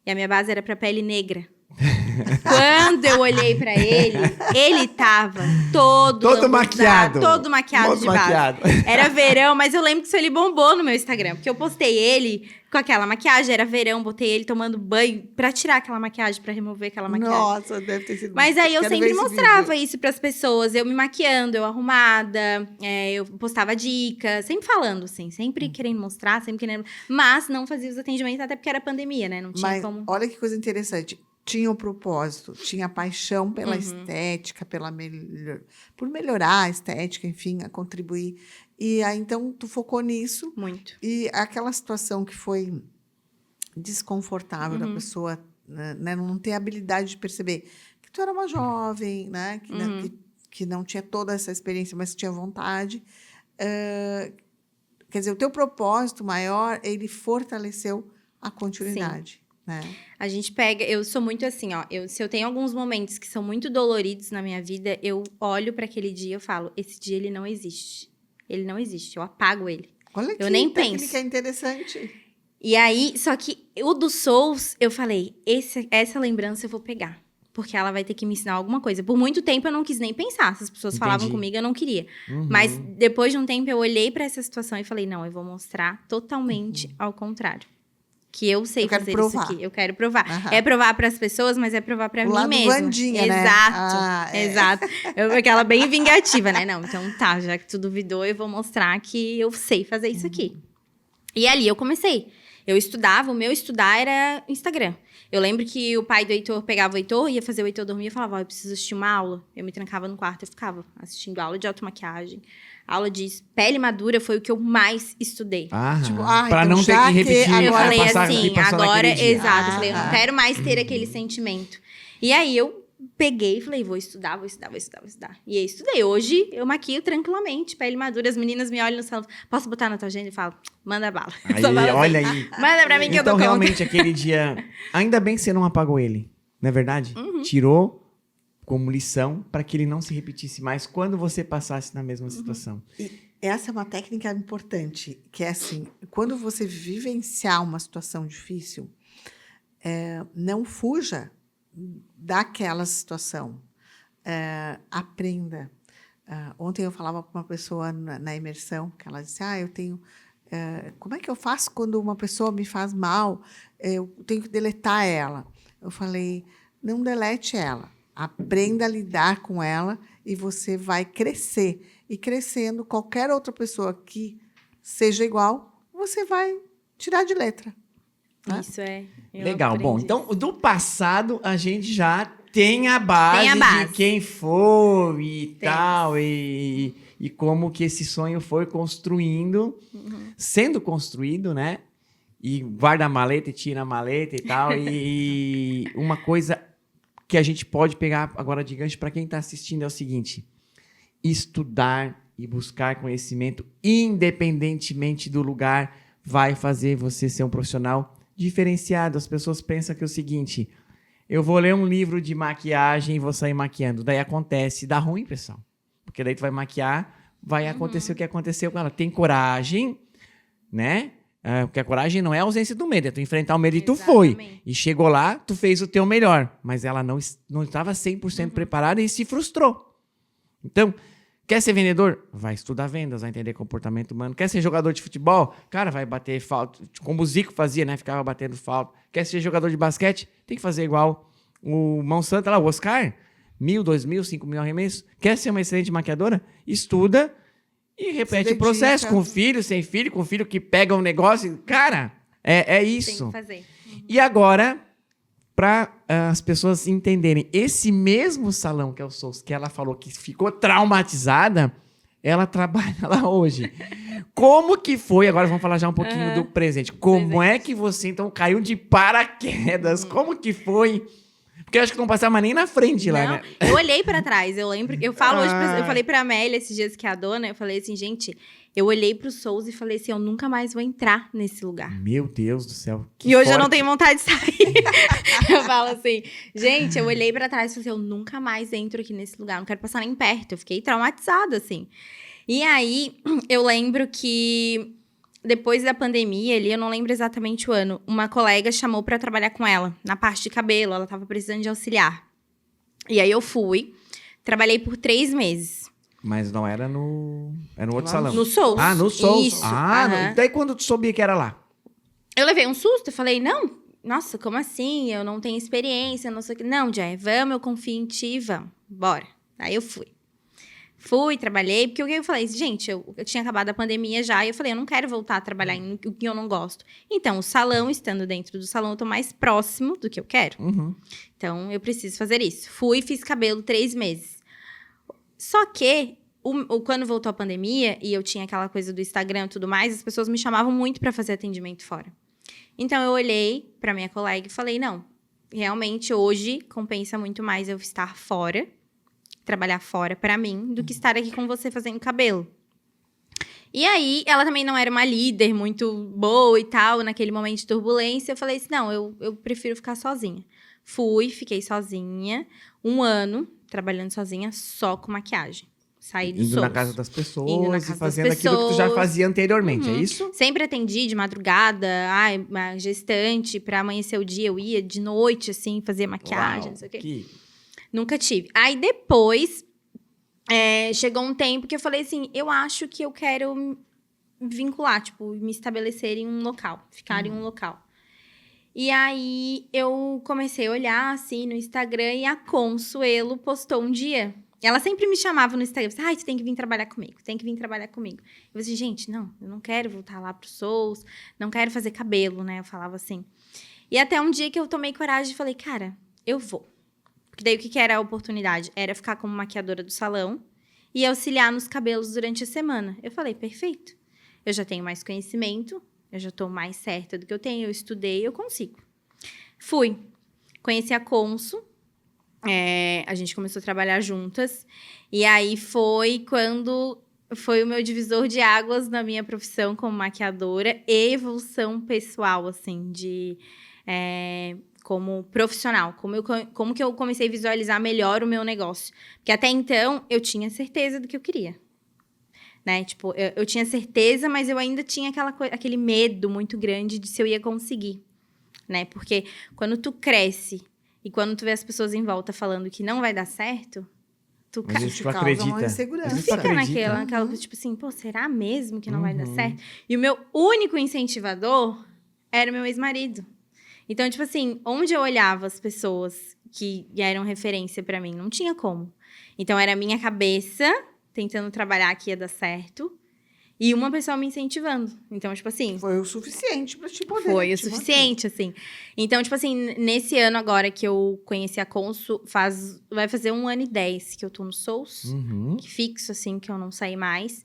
E a minha base era pra pele negra. Quando eu olhei pra ele tava todo maquiado. Todo maquiado Todo de base. maquiado. Era verão, mas eu lembro que isso ele bombou no meu Instagram. Porque eu postei ele com aquela maquiagem, era verão, botei ele tomando banho pra tirar aquela maquiagem, pra remover aquela maquiagem. Nossa, deve ter sido... Mas aí eu Quero sempre ver esse mostrava vídeo. isso pras pessoas, eu me maquiando, eu arrumada, eu postava dicas, sempre falando, assim, sempre querendo mostrar, sempre querendo... Mas não fazia os atendimentos, até porque era pandemia, né? Não tinha Mas como... olha que coisa interessante. Tinha o propósito, tinha a paixão pela Uhum. estética, por melhorar a estética, enfim, a contribuir. E aí, então, tu focou nisso. Muito. E aquela situação que foi desconfortável da pessoa, né, não ter habilidade de perceber que tu era uma jovem, né, que não tinha toda essa experiência, mas tinha vontade. Quer dizer, o teu propósito maior, ele fortaleceu a continuidade. Né? A gente pega... Eu sou muito assim, se eu tenho alguns momentos que são muito doloridos na minha vida, eu olho para aquele dia e eu falo, esse dia ele não existe. Ele não existe, eu apago ele. Olha que eu nem técnica penso. interessante. E aí, só que o do Souls, eu falei, essa lembrança eu vou pegar. Porque ela vai ter que me ensinar alguma coisa. Por muito tempo eu não quis nem pensar. Se as pessoas falavam comigo, eu não queria. Mas depois de um tempo eu olhei para essa situação e falei, não, eu vou mostrar totalmente ao contrário. Que eu sei fazer isso aqui. Eu quero provar. É provar para as pessoas, mas é provar para mim mesma. Vandinha, exato, né? Exato. Aquela bem vingativa, né? Não, então tá, já que tu duvidou, eu vou mostrar que eu sei fazer isso aqui. E ali eu comecei. Eu estudava, o meu estudar era Instagram. Eu lembro que o pai do Heitor pegava o Heitor, ia fazer o Heitor dormir e falava, eu preciso assistir uma aula. Eu me trancava no quarto e ficava assistindo aula de automaquiagem. Aula de pele madura foi o que eu mais estudei. Tipo, pra então não ter que repetir. Eu agora falei passar, assim, agora, exato. Eu falei, eu não Ah. quero mais ter aquele sentimento. E aí eu peguei e falei, vou estudar. E aí estudei. Hoje eu maquio tranquilamente, pele madura. As meninas me olham no salão, posso botar na tua agenda? E falo, manda bala. Aí, Só bala olha assim. aí. Manda pra mim que eu dou Então, conta. realmente, aquele dia... Ainda bem que você não apagou ele, não é verdade? Tirou como lição para que ele não se repetisse mais quando você passasse na mesma situação. Essa é uma técnica importante, que é assim, quando você vivenciar uma situação difícil, não fuja daquela situação. Aprenda. Ontem eu falava com uma pessoa na imersão, que ela disse, eu tenho... como é que eu faço quando uma pessoa me faz mal? Eu tenho que deletar ela. Eu falei, não delete ela. Aprenda a lidar com ela e você vai crescer. E crescendo, qualquer outra pessoa que seja igual, você vai tirar de letra. Né? Isso é. Legal. Bom, então, do passado, a gente já tem a base, de quem foi e tal, e como que esse sonho foi construindo, sendo construído, né? E guarda a maleta e tira a maleta e tal. E uma coisa que a gente pode pegar agora de gancho para quem está assistindo é o seguinte: estudar e buscar conhecimento, independentemente do lugar, vai fazer você ser um profissional diferenciado. As pessoas pensam que é o seguinte: eu vou ler um livro de maquiagem e vou sair maquiando. Daí acontece, dá ruim, pessoal. Porque daí tu vai maquiar, vai acontecer o que aconteceu com ela. Tem coragem, né? Porque a coragem não é a ausência do medo, é tu enfrentar o medo e tu foi. E chegou lá, tu fez o teu melhor. Mas ela não estava 100% preparada e se frustrou. Então, quer ser vendedor? Vai estudar vendas, vai entender comportamento humano. Quer ser jogador de futebol? Cara, vai bater falta. Como o Zico fazia, né? Ficava batendo falta. Quer ser jogador de basquete? Tem que fazer igual o Monsanto lá, o Oscar. 1.000, 2.000, 5.000 arremessos. Quer ser uma excelente maquiadora? Estuda e repete o processo. Com filho, sem filho, com filho que pega um negócio. Cara, é isso. Tem que fazer. E agora, para as pessoas entenderem, esse mesmo salão que é o Souls, que ela falou que ficou traumatizada, ela trabalha lá hoje. Como que foi? Agora vamos falar já um pouquinho do presente. Como é que você, então, caiu de paraquedas? Como que foi? Porque eu acho que não passava nem na frente lá, né? Eu olhei pra trás, eu lembro. Eu falo hoje, eu falei pra Amélia esses dias, que é a dona, eu falei assim, gente, eu olhei pro Souls e falei assim, eu nunca mais vou entrar nesse lugar. Meu Deus do céu. E hoje eu não tenho vontade de sair. Eu falo assim, gente, eu olhei pra trás e falei assim, eu nunca mais entro aqui nesse lugar, não quero passar nem perto. Eu fiquei traumatizada, assim. E aí, eu lembro que depois da pandemia ali, eu não lembro exatamente o ano, uma colega chamou pra trabalhar com ela, na parte de cabelo, ela tava precisando de auxiliar. E aí eu fui, trabalhei por 3 meses. Mas não era no... Era no outro salão. No Souls. Ah, no Souls. Isso. Daí quando tu soubia que era lá? Eu levei um susto, eu falei, não, nossa, como assim? Eu não tenho experiência, não sei o que. Não, Jé, vamos, eu confio em ti, vamos, bora. Aí eu fui. Fui, trabalhei, porque o que eu falei? Gente, eu tinha acabado a pandemia já, e eu falei, eu não quero voltar a trabalhar em o que eu não gosto. Então, o salão, estando dentro do salão, eu tô mais próximo do que eu quero. Uhum. Então, eu preciso fazer isso. Fui e fiz cabelo 3 meses. Só que, quando voltou a pandemia, e eu tinha aquela coisa do Instagram e tudo mais, as pessoas me chamavam muito para fazer atendimento fora. Então, eu olhei pra minha colega e falei, não, realmente, hoje, compensa muito mais eu estar fora, trabalhar fora pra mim, do que estar aqui com você fazendo cabelo. E aí, ela também não era uma líder muito boa e tal, naquele momento de turbulência. Eu falei assim, não, eu prefiro ficar sozinha. Fui, fiquei sozinha, 1 ano, trabalhando sozinha, só com maquiagem. Saí do Indo Souls. na casa das pessoas Indo na e casa das fazendo aquilo que tu já pessoas. fazia anteriormente, é isso? Sempre atendi de madrugada, uma gestante, pra amanhecer o dia, eu ia de noite, assim, fazer maquiagem, Uau, não sei o quê. que... Nunca tive. Aí depois, chegou um tempo que eu falei assim, eu acho que eu quero me vincular, tipo, me estabelecer em um local, ficar em um local. E aí, eu comecei a olhar, assim, no Instagram, e a Consuelo postou um dia. Ela sempre me chamava no Instagram, ai, tu tem que vir trabalhar comigo, tem que vir trabalhar comigo. Eu falei assim, gente, não, eu não quero voltar lá pro Souls, não quero fazer cabelo, né? Eu falava assim. E até um dia que eu tomei coragem e falei, cara, eu vou. Porque daí, o que era a oportunidade? Era ficar como maquiadora do salão e auxiliar nos cabelos durante a semana. Eu falei, perfeito. Eu já tenho mais conhecimento, eu já estou mais certa do que eu tenho, eu estudei, eu consigo. Fui. Conheci a Consu, a gente começou a trabalhar juntas. E aí, foi quando foi o meu divisor de águas na minha profissão como maquiadora e evolução pessoal, assim, como profissional, como que eu comecei a visualizar melhor o meu negócio. Porque até então, eu tinha certeza do que eu queria. Né? Tipo, eu tinha certeza, mas eu ainda tinha aquele medo muito grande de se eu ia conseguir. Né? Porque quando tu cresce e quando tu vê as pessoas em volta falando que não vai dar certo, tu Mas Isso tu causa acredita. uma insegurança. Mas tu fica acredita. naquela tipo assim, pô, será mesmo que não vai dar certo? E o meu único incentivador era o meu ex-marido. Então, tipo assim, onde eu olhava as pessoas que eram referência pra mim, não tinha como. Então, era a minha cabeça tentando trabalhar que ia dar certo e uma pessoa me incentivando. Então, tipo assim... Foi o suficiente pra te poder. Foi o te suficiente, assim. Então, tipo assim, nesse ano agora que eu conheci a Consu, vai fazer 1 ano e 10 que eu tô no Souls. Uhum. Fixo, assim, que eu não saí mais.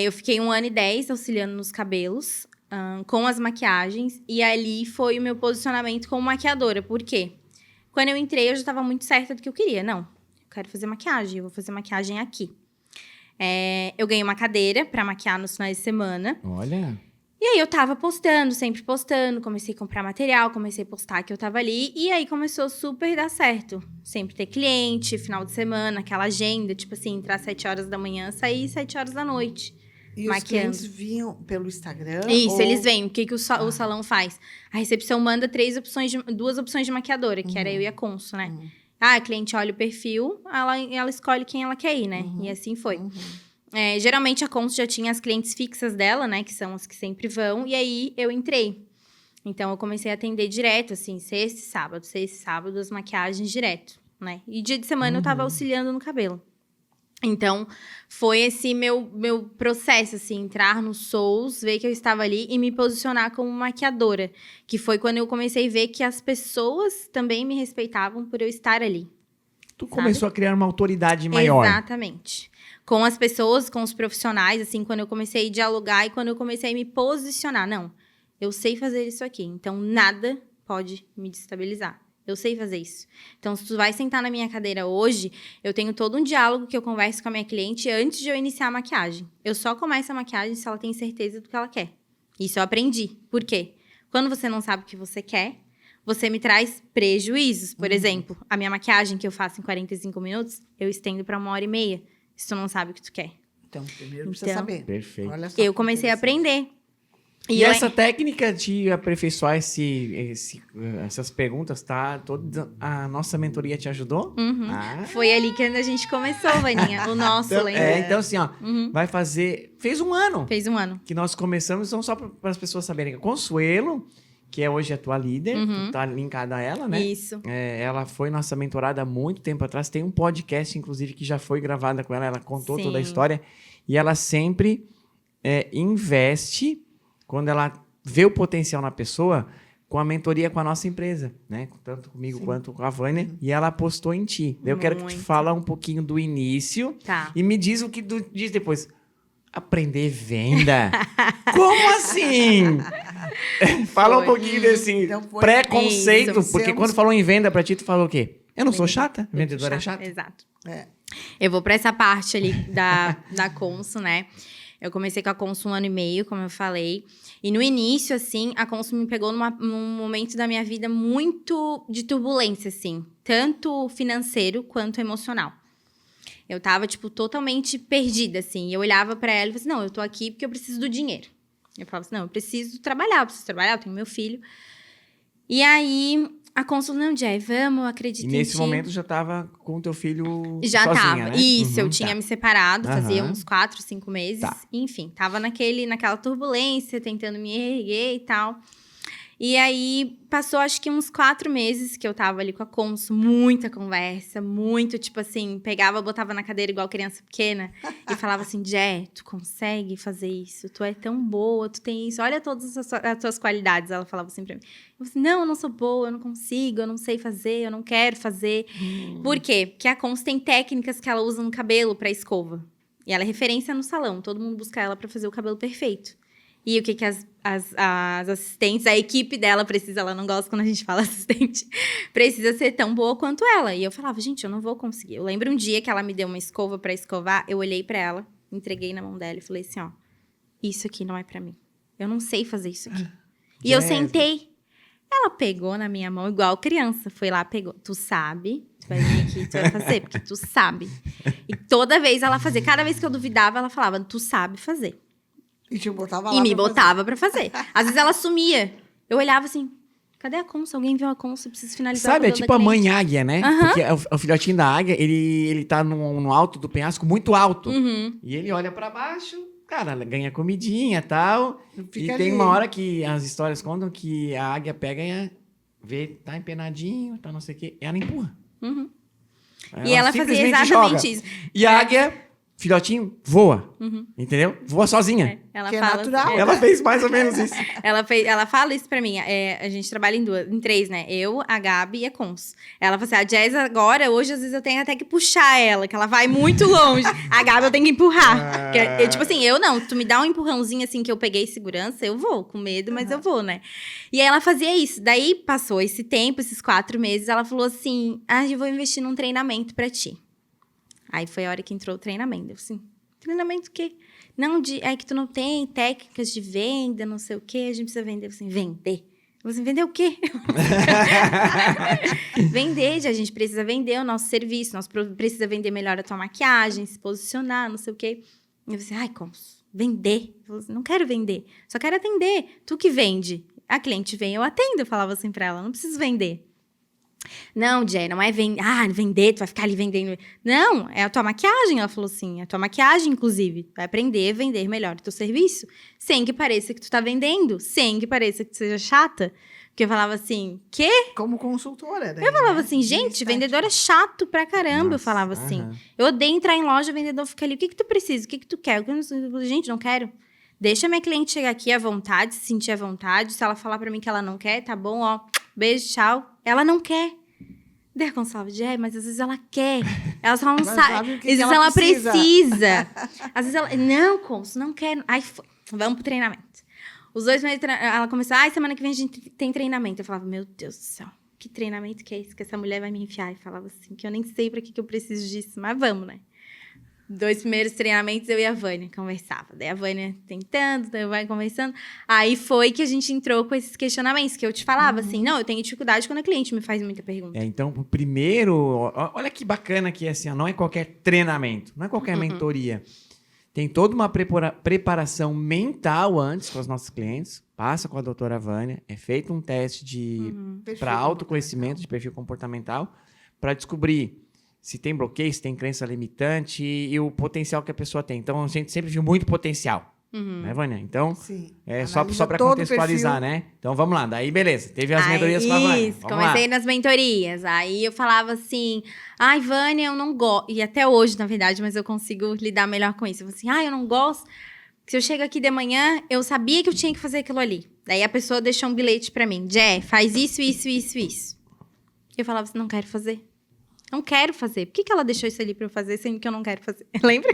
Eu fiquei 1 ano e 10 auxiliando nos cabelos, com as maquiagens. E ali foi o meu posicionamento como maquiadora. Por quê? Quando eu entrei, eu já estava muito certa do que eu queria. Não, eu quero fazer maquiagem, eu vou fazer maquiagem aqui. Eu ganhei uma cadeira para maquiar nos finais de semana. Olha. E aí eu tava postando, sempre postando, comecei a comprar material, comecei a postar que eu tava ali, e aí começou super dar certo. Sempre ter cliente, final de semana, aquela agenda, tipo assim, entrar às 7 horas da manhã, sair 7 horas da noite. E os maquiando. clientes vinham pelo Instagram? Isso, eles vêm. O que o salão faz? A recepção manda 2 opções de maquiadora, que era eu e a Conso, né? A cliente olha o perfil, ela escolhe quem ela quer ir, né? E assim foi. Geralmente a Conso já tinha as clientes fixas dela, né? Que são as que sempre vão. E aí eu entrei. Então eu comecei a atender direto, assim, sexta e sábado, as maquiagens direto, né? E dia de semana eu tava auxiliando no cabelo. Então, foi esse meu processo, assim, entrar no Souls, ver que eu estava ali e me posicionar como maquiadora. Que foi quando eu comecei a ver que as pessoas também me respeitavam por eu estar ali. Tu começou a criar uma autoridade maior. Exatamente. Com as pessoas, com os profissionais, assim, quando eu comecei a dialogar e quando eu comecei a me posicionar. Não, eu sei fazer isso aqui, então nada pode me destabilizar. Eu sei fazer isso. Então, se tu vai sentar na minha cadeira hoje, eu tenho todo um diálogo que eu converso com a minha cliente antes de eu iniciar a maquiagem. Eu só começo a maquiagem se ela tem certeza do que ela quer. Isso eu aprendi. Por quê? Quando você não sabe o que você quer, você me traz prejuízos. Por exemplo, a minha maquiagem que eu faço em 45 minutos, eu estendo para 1h30, se tu não sabe o que tu quer. Então, primeiro precisa saber. Perfeito. Olha só Eu que comecei a interessante. aprender. E essa técnica de aperfeiçoar essas perguntas, tá? Toda a nossa mentoria te ajudou? Foi ali que a gente começou, Vaninha. O nosso, Então, lembra? então assim, ó, vai fazer... Fez um ano Fez um ano. que nós começamos, então só para as pessoas saberem. Consuelo, que é hoje a tua líder, tu tá linkada a ela, né? Isso. Ela foi nossa mentorada há muito tempo atrás. Tem um podcast, inclusive, que já foi gravada com ela. Ela contou Sim. toda a história. E ela sempre investe, quando ela vê o potencial na pessoa, com a mentoria com a nossa empresa, né? Tanto comigo quanto com a Vânia. E ela apostou em ti. Eu quero que tu Muito. fala um pouquinho do início. Tá. E me diz o que tu diz depois. Aprender venda? Como assim? Fala um Foi. pouquinho desse Então foi preconceito. isso. Porque quando falou em venda pra ti, tu falou o quê? Eu não sou chata? Vendedora é chata? Exato. É. Eu vou pra essa parte ali da Conso, né? Eu comecei com a Conso 1 ano e meio, como eu falei. E no início, assim, a Conso me pegou num momento da minha vida muito de turbulência, assim. Tanto financeiro quanto emocional. Eu tava, tipo, totalmente perdida, assim. E eu olhava pra ela e falava assim, não, eu tô aqui porque eu preciso do dinheiro. Eu falava assim, não, eu preciso trabalhar, eu tenho meu filho. E aí, a Consul, não, Jay, vamos, eu acredito E em nesse ti. momento já tava com o teu filho Já sozinha, tava. né? Isso, eu tinha tá. me separado, fazia Aham. uns 4, 5 meses. Tá. Enfim, tava naquela turbulência, tentando me erguer e tal. E aí, passou acho que uns 4 meses que eu tava ali com a Consul, muita conversa, muito, tipo assim, pegava, botava na cadeira igual criança pequena e falava assim, Jé, tu consegue fazer isso, tu é tão boa, tu tem isso, olha todas as tuas qualidades, ela falava assim pra mim. Eu falei assim, não, eu não sou boa, eu não consigo, eu não sei fazer, eu não quero fazer. Por quê? Porque a Consul tem técnicas que ela usa no cabelo pra escova. E ela é referência no salão, todo mundo busca ela pra fazer o cabelo perfeito. E o que as assistentes, a equipe dela precisa, ela não gosta quando a gente fala assistente, precisa ser tão boa quanto ela. E eu falava, gente, eu não vou conseguir. Eu lembro um dia que ela me deu uma escova pra escovar, eu olhei pra ela, entreguei na mão dela e falei assim, ó, isso aqui não é pra mim. Eu não sei fazer isso aqui. E eu sentei. Ela pegou na minha mão igual criança, foi lá, pegou. Tu sabe, tu vai vir aqui, tu vai fazer, porque tu sabe. E toda vez ela fazia, cada vez que eu duvidava, ela falava, tu sabe fazer. E te botava lá E me pra botava pra fazer. Às vezes ela sumia. Eu olhava assim, cadê a Consul? Alguém viu a Consul? Eu preciso finalizar Sabe, o é cabelo tipo da a cliente. mãe águia, né? Porque o filhotinho da águia, ele tá no alto do penhasco, muito alto. E ele olha pra baixo, cara, ela ganha comidinha e tal. Fica E tem ali. uma hora que as histórias contam que a águia pega e vê, tá empenadinho, tá não sei o quê, e ela empurra. E ela fazia simplesmente exatamente joga. isso. E a águia, filhotinho, voa. Entendeu? Voa sozinha. Ela Que é fala, natural. Ela fez mais ou menos isso. Ela fala isso pra mim. A gente trabalha em 3, né? Eu, a Gabi e a Cons. Ela fala assim, a Jazz agora, hoje, às vezes eu tenho até que puxar ela, que ela vai muito longe. A Gabi eu tenho que empurrar. Tipo assim, eu não. Tu me dá um empurrãozinho assim que eu peguei segurança, eu vou. Com medo, mas eu vou, né? E aí ela fazia isso. Daí passou esse tempo, esses 4 meses, ela falou assim, eu vou investir num treinamento pra ti. Aí foi a hora que entrou o treinamento. Eu assim, treinamento o quê? Não, é que tu não tem técnicas de venda, não sei o quê, a gente precisa vender. Eu falei assim, vender? Eu falei assim, vender o quê? Vender, a gente precisa vender o nosso serviço, nós precisa vender melhor a tua maquiagem, se posicionar, não sei o quê. Eu falei assim, ai, como vender? Eu falei assim, não quero vender, só quero atender. Tu que vende. A cliente vem, eu atendo, eu falava assim pra ela, não preciso vender. Não, Jé, não é vender, tu vai ficar ali vendendo. Não, é a tua maquiagem, ela falou assim. É a tua maquiagem, inclusive. Vai aprender a vender melhor o teu serviço. Sem que pareça que tu tá vendendo. Sem que pareça que tu seja chata. Porque eu falava assim, quê? Como consultora, né? Eu falava assim, gente, vendedor é chato pra caramba. Nossa, eu falava assim. Eu odeio entrar em loja, o vendedor fica ali. O que tu precisa? O que tu quer? Gente, não quero. Deixa minha cliente chegar aqui à vontade, se sentir à vontade. Se ela falar pra mim que ela não quer, tá bom, ó. Beijo, tchau. Ela não quer. Daí a Gonçalves, mas às vezes ela quer. Ela só não sabe. Às vezes ela precisa. Às vezes ela... Não, Conso, não quero. Aí, vamos pro treinamento. Os 2 meses, ela começou, semana que vem a gente tem treinamento. Eu falava, meu Deus do céu, que treinamento que é esse? Que essa mulher vai me enfiar. E falava assim, que eu nem sei pra que eu preciso disso, mas vamos, né? 2 primeiros treinamentos, eu e a Vânia conversava. Daí a Vânia tentando, daí vai conversando. Aí foi que a gente entrou com esses questionamentos, que eu te falava assim, não, eu tenho dificuldade quando a cliente me faz muita pergunta. Então, o primeiro... Olha que bacana que é assim, ó, não é qualquer treinamento, não é qualquer mentoria. Tem toda uma preparação mental antes com os nossos clientes. Passa com a doutora Vânia, é feito um teste para autoconhecimento de perfil comportamental para descobrir se tem bloqueio, se tem crença limitante e o potencial que a pessoa tem. Então, a gente sempre viu muito potencial. Né, Vânia? Então, sim, só para contextualizar, né? Então, vamos lá. Daí, beleza. Teve as mentorias com a Vânia. Comecei nas mentorias. Aí, eu falava assim, ai, Vânia, eu não gosto. E até hoje, na verdade, mas eu consigo lidar melhor com isso. Eu falei assim, eu não gosto. Se eu chego aqui de manhã, eu sabia que eu tinha que fazer aquilo ali. Daí, a pessoa deixou um bilhete para mim. Jé, faz isso, isso, isso, isso. Eu falava assim, não quero fazer. Não quero fazer. Por que ela deixou isso ali pra eu fazer, sendo que eu não quero fazer? Lembra?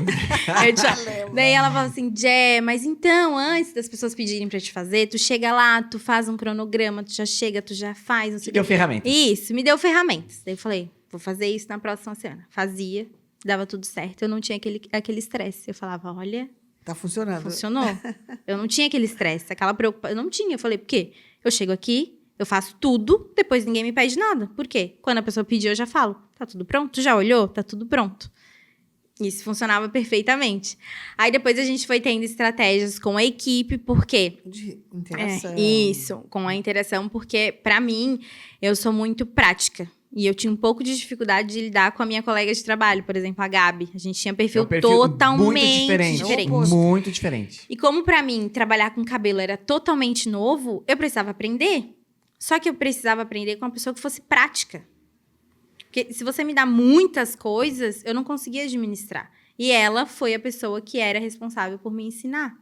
Daí ela falava assim, Jé, mas então, antes das pessoas pedirem pra te fazer, tu chega lá, tu faz um cronograma, tu já chega, tu já faz. Não sei Te deu ferramentas. Isso, me deu ferramentas. Daí eu falei, vou fazer isso na próxima semana. Fazia, dava tudo certo. Eu não tinha aquele estresse. Eu falava, olha... Tá funcionando. Funcionou. Eu não tinha aquele estresse, aquela preocupação. Eu não tinha. Eu falei, por quê? Eu chego aqui... Eu faço tudo, depois ninguém me pede nada. Por quê? Quando a pessoa pedir, eu já falo. Tá tudo pronto? Tu já olhou? Tá tudo pronto. Isso funcionava perfeitamente. Aí depois a gente foi tendo estratégias com a equipe, porque... De interação. Isso, com a interação, porque pra mim, eu sou muito prática. E eu tinha um pouco de dificuldade de lidar com a minha colega de trabalho, por exemplo, a Gabi. A gente tinha perfil totalmente diferente. Muito diferente. E como pra mim, trabalhar com cabelo era totalmente novo, eu precisava aprender. Só que eu precisava aprender com uma pessoa que fosse prática. Porque se você me dá muitas coisas, eu não conseguia administrar. E ela foi a pessoa que era responsável por me ensinar.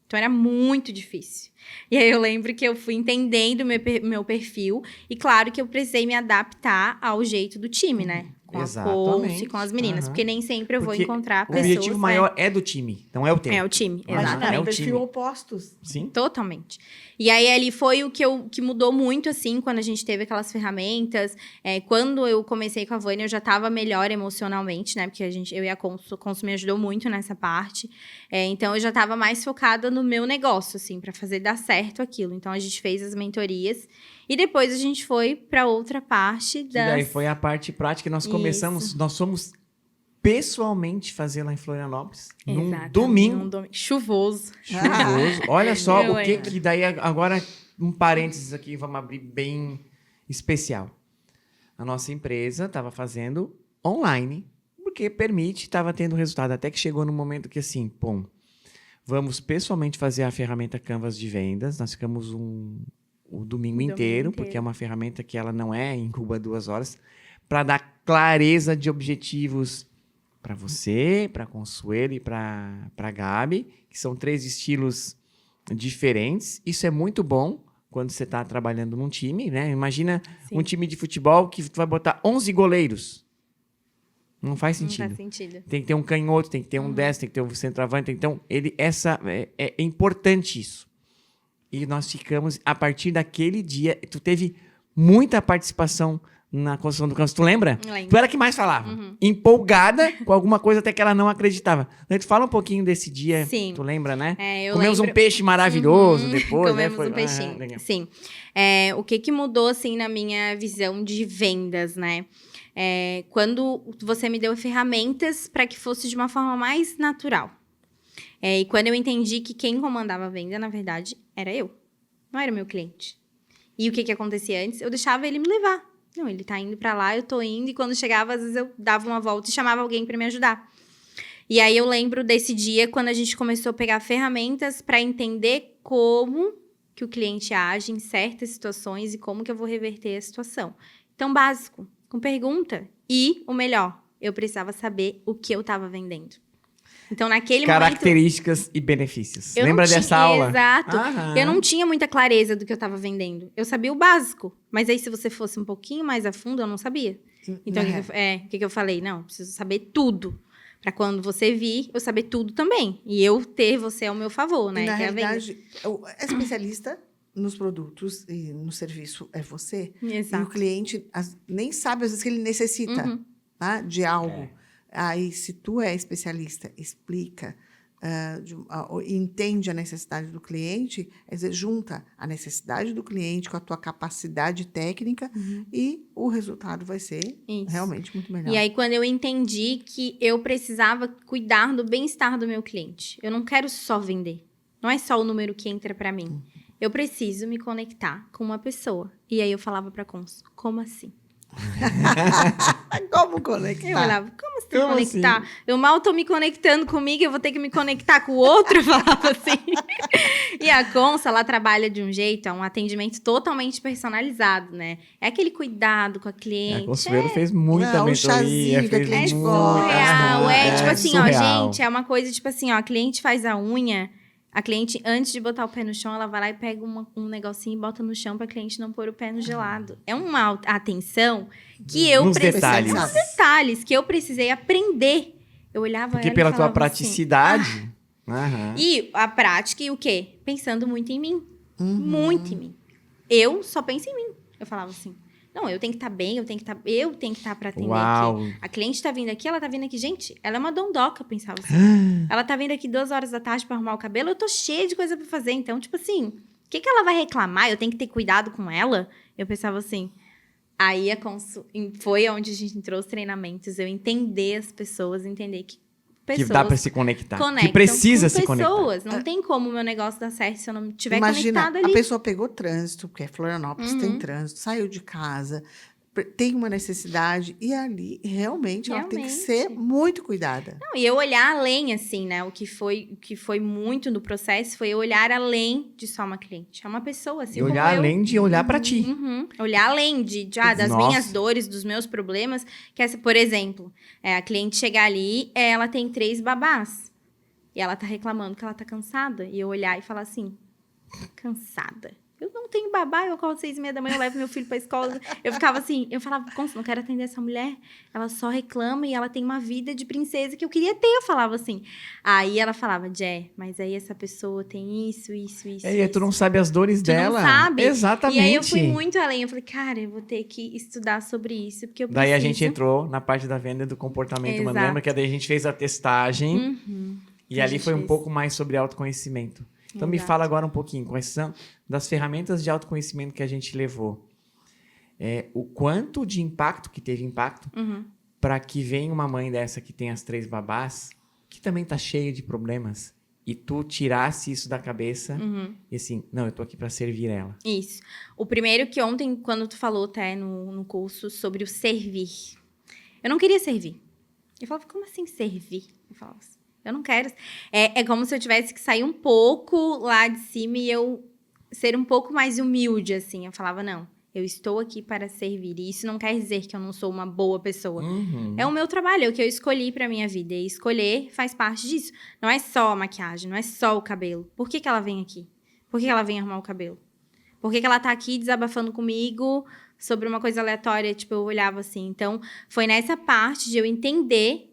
Então, era muito difícil. E aí, eu lembro que eu fui entendendo meu perfil. E, claro, que eu precisei me adaptar ao jeito do time, né? Com a Conce, com as meninas. Porque nem sempre eu vou encontrar pessoas... O objetivo maior é do time, não é o teu. É o time, exatamente. É o perfil opostos. Sim. Totalmente. E aí, ali foi o que mudou muito, assim, quando a gente teve aquelas ferramentas. Quando eu comecei com a Vânia, eu já estava melhor emocionalmente, né? Porque eu e a Consu me ajudou muito nessa parte. Então, eu já estava mais focada no meu negócio, assim, para fazer dar certo aquilo. Então, a gente fez as mentorias. E depois, a gente foi para outra parte das... E daí foi a parte prática que nós começamos... Nós fomos pessoalmente fazer lá em Florianópolis. Num domingo. Chuvoso. Olha só o que daí agora um parênteses aqui, vamos abrir bem especial. A nossa empresa estava fazendo online, porque permite, estava tendo resultado. Até que chegou no momento que assim, vamos pessoalmente fazer a ferramenta Canvas de vendas. Nós ficamos o domingo inteiro, porque é uma ferramenta que ela não é em Cuba 2 horas, para dar clareza de objetivos para você, para Consuelo e para Gabi, que são 3 estilos diferentes. Isso é muito bom quando você está trabalhando num time, né? Imagina um time de futebol que tu vai botar 11 goleiros. Não faz sentido. Não faz sentido. Tem que ter um canhoto, tem que ter um destro, tem que ter um centroavante. Então, é importante isso. E nós ficamos, a partir daquele dia, tu teve muita participação na construção do campus. Tu lembra? Lembro. Tu era a que mais falava. Empolgada com alguma coisa até que ela não acreditava. Tu fala um pouquinho desse dia. Sim. Tu lembra, né? Eu Comemos lembro... um peixe maravilhoso depois. Comemos né? um peixinho. Legal. Sim. O que mudou, assim, na minha visão de vendas, né? Quando você me deu ferramentas para que fosse de uma forma mais natural. E quando eu entendi que quem comandava a venda, na verdade, era eu. Não era o meu cliente. E o que acontecia antes? Eu deixava ele me levar. Não, ele tá indo pra lá, eu tô indo. E quando chegava, às vezes eu dava uma volta e chamava alguém pra me ajudar. E aí eu lembro desse dia, quando a gente começou a pegar ferramentas para entender como que o cliente age em certas situações e como que eu vou reverter a situação. Então, básico, com pergunta. E, o melhor, eu precisava saber o que eu tava vendendo. Então, naquele Características e benefícios. momento... Lembra dessa aula? Exato. Eu não tinha muita clareza do que eu estava vendendo. Eu sabia o básico. Mas aí, se você fosse um pouquinho mais a fundo, eu não sabia. Então, o que eu falei? Não, eu preciso saber tudo. Para quando você vir, eu saber tudo também. E eu ter você ao meu favor, né? E, na que realidade, o especialista nos produtos e no serviço é você. Exato. E o cliente nem sabe, às vezes, que ele necessita tá, de algo. Aí, se tu é especialista, explica, entende a necessidade do cliente, às vezes junta a necessidade do cliente com a tua capacidade técnica e o resultado vai ser realmente muito melhor. E aí, quando eu entendi que eu precisava cuidar do bem-estar do meu cliente. Eu não quero só vender. Não é só o número que entra para mim. Eu preciso me conectar com uma pessoa. E aí, eu falava para a Cons, como assim? Como conectar? Eu olhava, como assim conectar? Assim? Eu mal tô me conectando comigo, eu vou ter que me conectar com o outro, eu falava assim. E a Consa, ela trabalha de um jeito, é um atendimento totalmente personalizado, né? É aquele cuidado com a cliente. A Consuelo fez muita mentoria, chazinho que a cliente gosta. Tipo assim, surreal. Ó, gente, é uma coisa, tipo assim, ó, a cliente faz a unha, a cliente, antes de botar o pé no chão, ela vai lá e pega um negocinho e bota no chão pra cliente não pôr o pé no gelado. É uma atenção que eu precisei... Nos detalhes, que eu precisei aprender. Eu olhava porque ela pela e tua falava praticidade... E a prática e o quê? Pensando muito em mim. Muito em mim. Eu só penso em mim. Eu falava assim... Não, eu tenho que estar bem, eu tenho que estar para atender aqui. A cliente tá vindo aqui, ela tá vindo aqui. Gente, ela é uma dondoca, eu pensava assim. Ela tá vindo aqui 2 horas da tarde para arrumar o cabelo, eu tô cheia de coisa para fazer. Então, tipo assim, o que ela vai reclamar? Eu tenho que ter cuidado com ela? Eu pensava assim. Aí foi onde a gente entrou os treinamentos, eu entender as pessoas, entender que pessoas que dá para se conectar, que precisa se conectar. Não tem como o meu negócio dar certo se eu não tiver Imagina, conectado ali. A pessoa pegou trânsito, porque Florianópolis tem trânsito, saiu de casa, tem uma necessidade, e ali realmente ela tem que ser muito cuidada. Não, e eu olhar além, assim, né? O que foi muito no processo foi eu olhar além de só uma cliente. É uma pessoa, assim, e olhar além de olhar para ti. Olhar além das minhas dores, dos meus problemas. Que essa, por exemplo, a cliente chegar ali, ela tem 3 babás. E ela tá reclamando que ela tá cansada. E eu olhar e falar assim, cansada. Eu não tenho babá, eu acordo 6h30 da manhã, eu levo meu filho pra escola. Eu ficava assim, eu falava, não quero atender essa mulher. Ela só reclama e ela tem uma vida de princesa que eu queria ter. Eu falava assim. Aí ela falava, Jé, mas aí essa pessoa tem isso. E aí tu não sabe as dores dela. Tu não sabe. Exatamente. E aí eu fui muito além. Eu falei, cara, eu vou ter que estudar sobre isso, porque eu preciso. Daí a gente entrou na parte da venda do comportamento humano. Lembra que daí a gente fez a testagem. E ali foi um pouco mais sobre autoconhecimento. Então, me fala agora um pouquinho, quais são das ferramentas de autoconhecimento que a gente levou. O quanto de impacto, que teve impacto, para que venha uma mãe dessa que tem as 3 babás, que também tá cheia de problemas, e tu tirasse isso da cabeça e assim, não, eu tô aqui para servir ela. Isso. O primeiro que ontem, quando tu falou até no curso sobre o servir, eu não queria servir. Eu falava, como assim servir? Eu falava assim. Eu não quero. É como se eu tivesse que sair um pouco lá de cima e eu ser um pouco mais humilde, assim. Eu falava, não, eu estou aqui para servir. E isso não quer dizer que eu não sou uma boa pessoa. É o meu trabalho, é o que eu escolhi para minha vida. E escolher faz parte disso. Não é só a maquiagem, não é só o cabelo. Por que ela vem aqui? Por que ela vem arrumar o cabelo? Por que ela tá aqui desabafando comigo sobre uma coisa aleatória? Tipo, eu olhava assim. Então, foi nessa parte de eu entender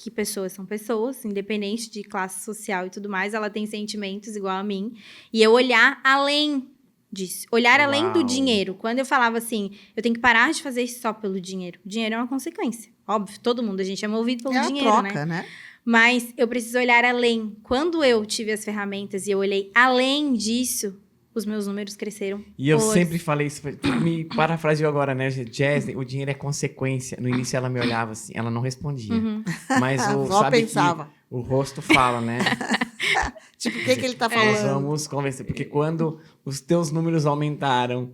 que pessoas são pessoas, independente de classe social e tudo mais, ela tem sentimentos igual a mim. E eu olhar além disso. Olhar além do Uau. dinheiro. Quando eu falava assim, eu tenho que parar de fazer isso só pelo dinheiro. O dinheiro é uma consequência. Óbvio, todo mundo, a gente é movido pelo É a dinheiro, troca, né? né? Mas eu preciso olhar além. Quando eu tive as ferramentas e eu olhei além disso, os meus números cresceram. E eu horrores. sempre falei isso, tu me parafraseou agora, né? Jazz, o dinheiro é consequência. No início ela me olhava assim, ela não respondia. Uhum. Mas A o, avó sabe pensava. que o rosto fala, né? Tipo, o que ele tá Nós falando? vamos convencer. Porque quando os teus números aumentaram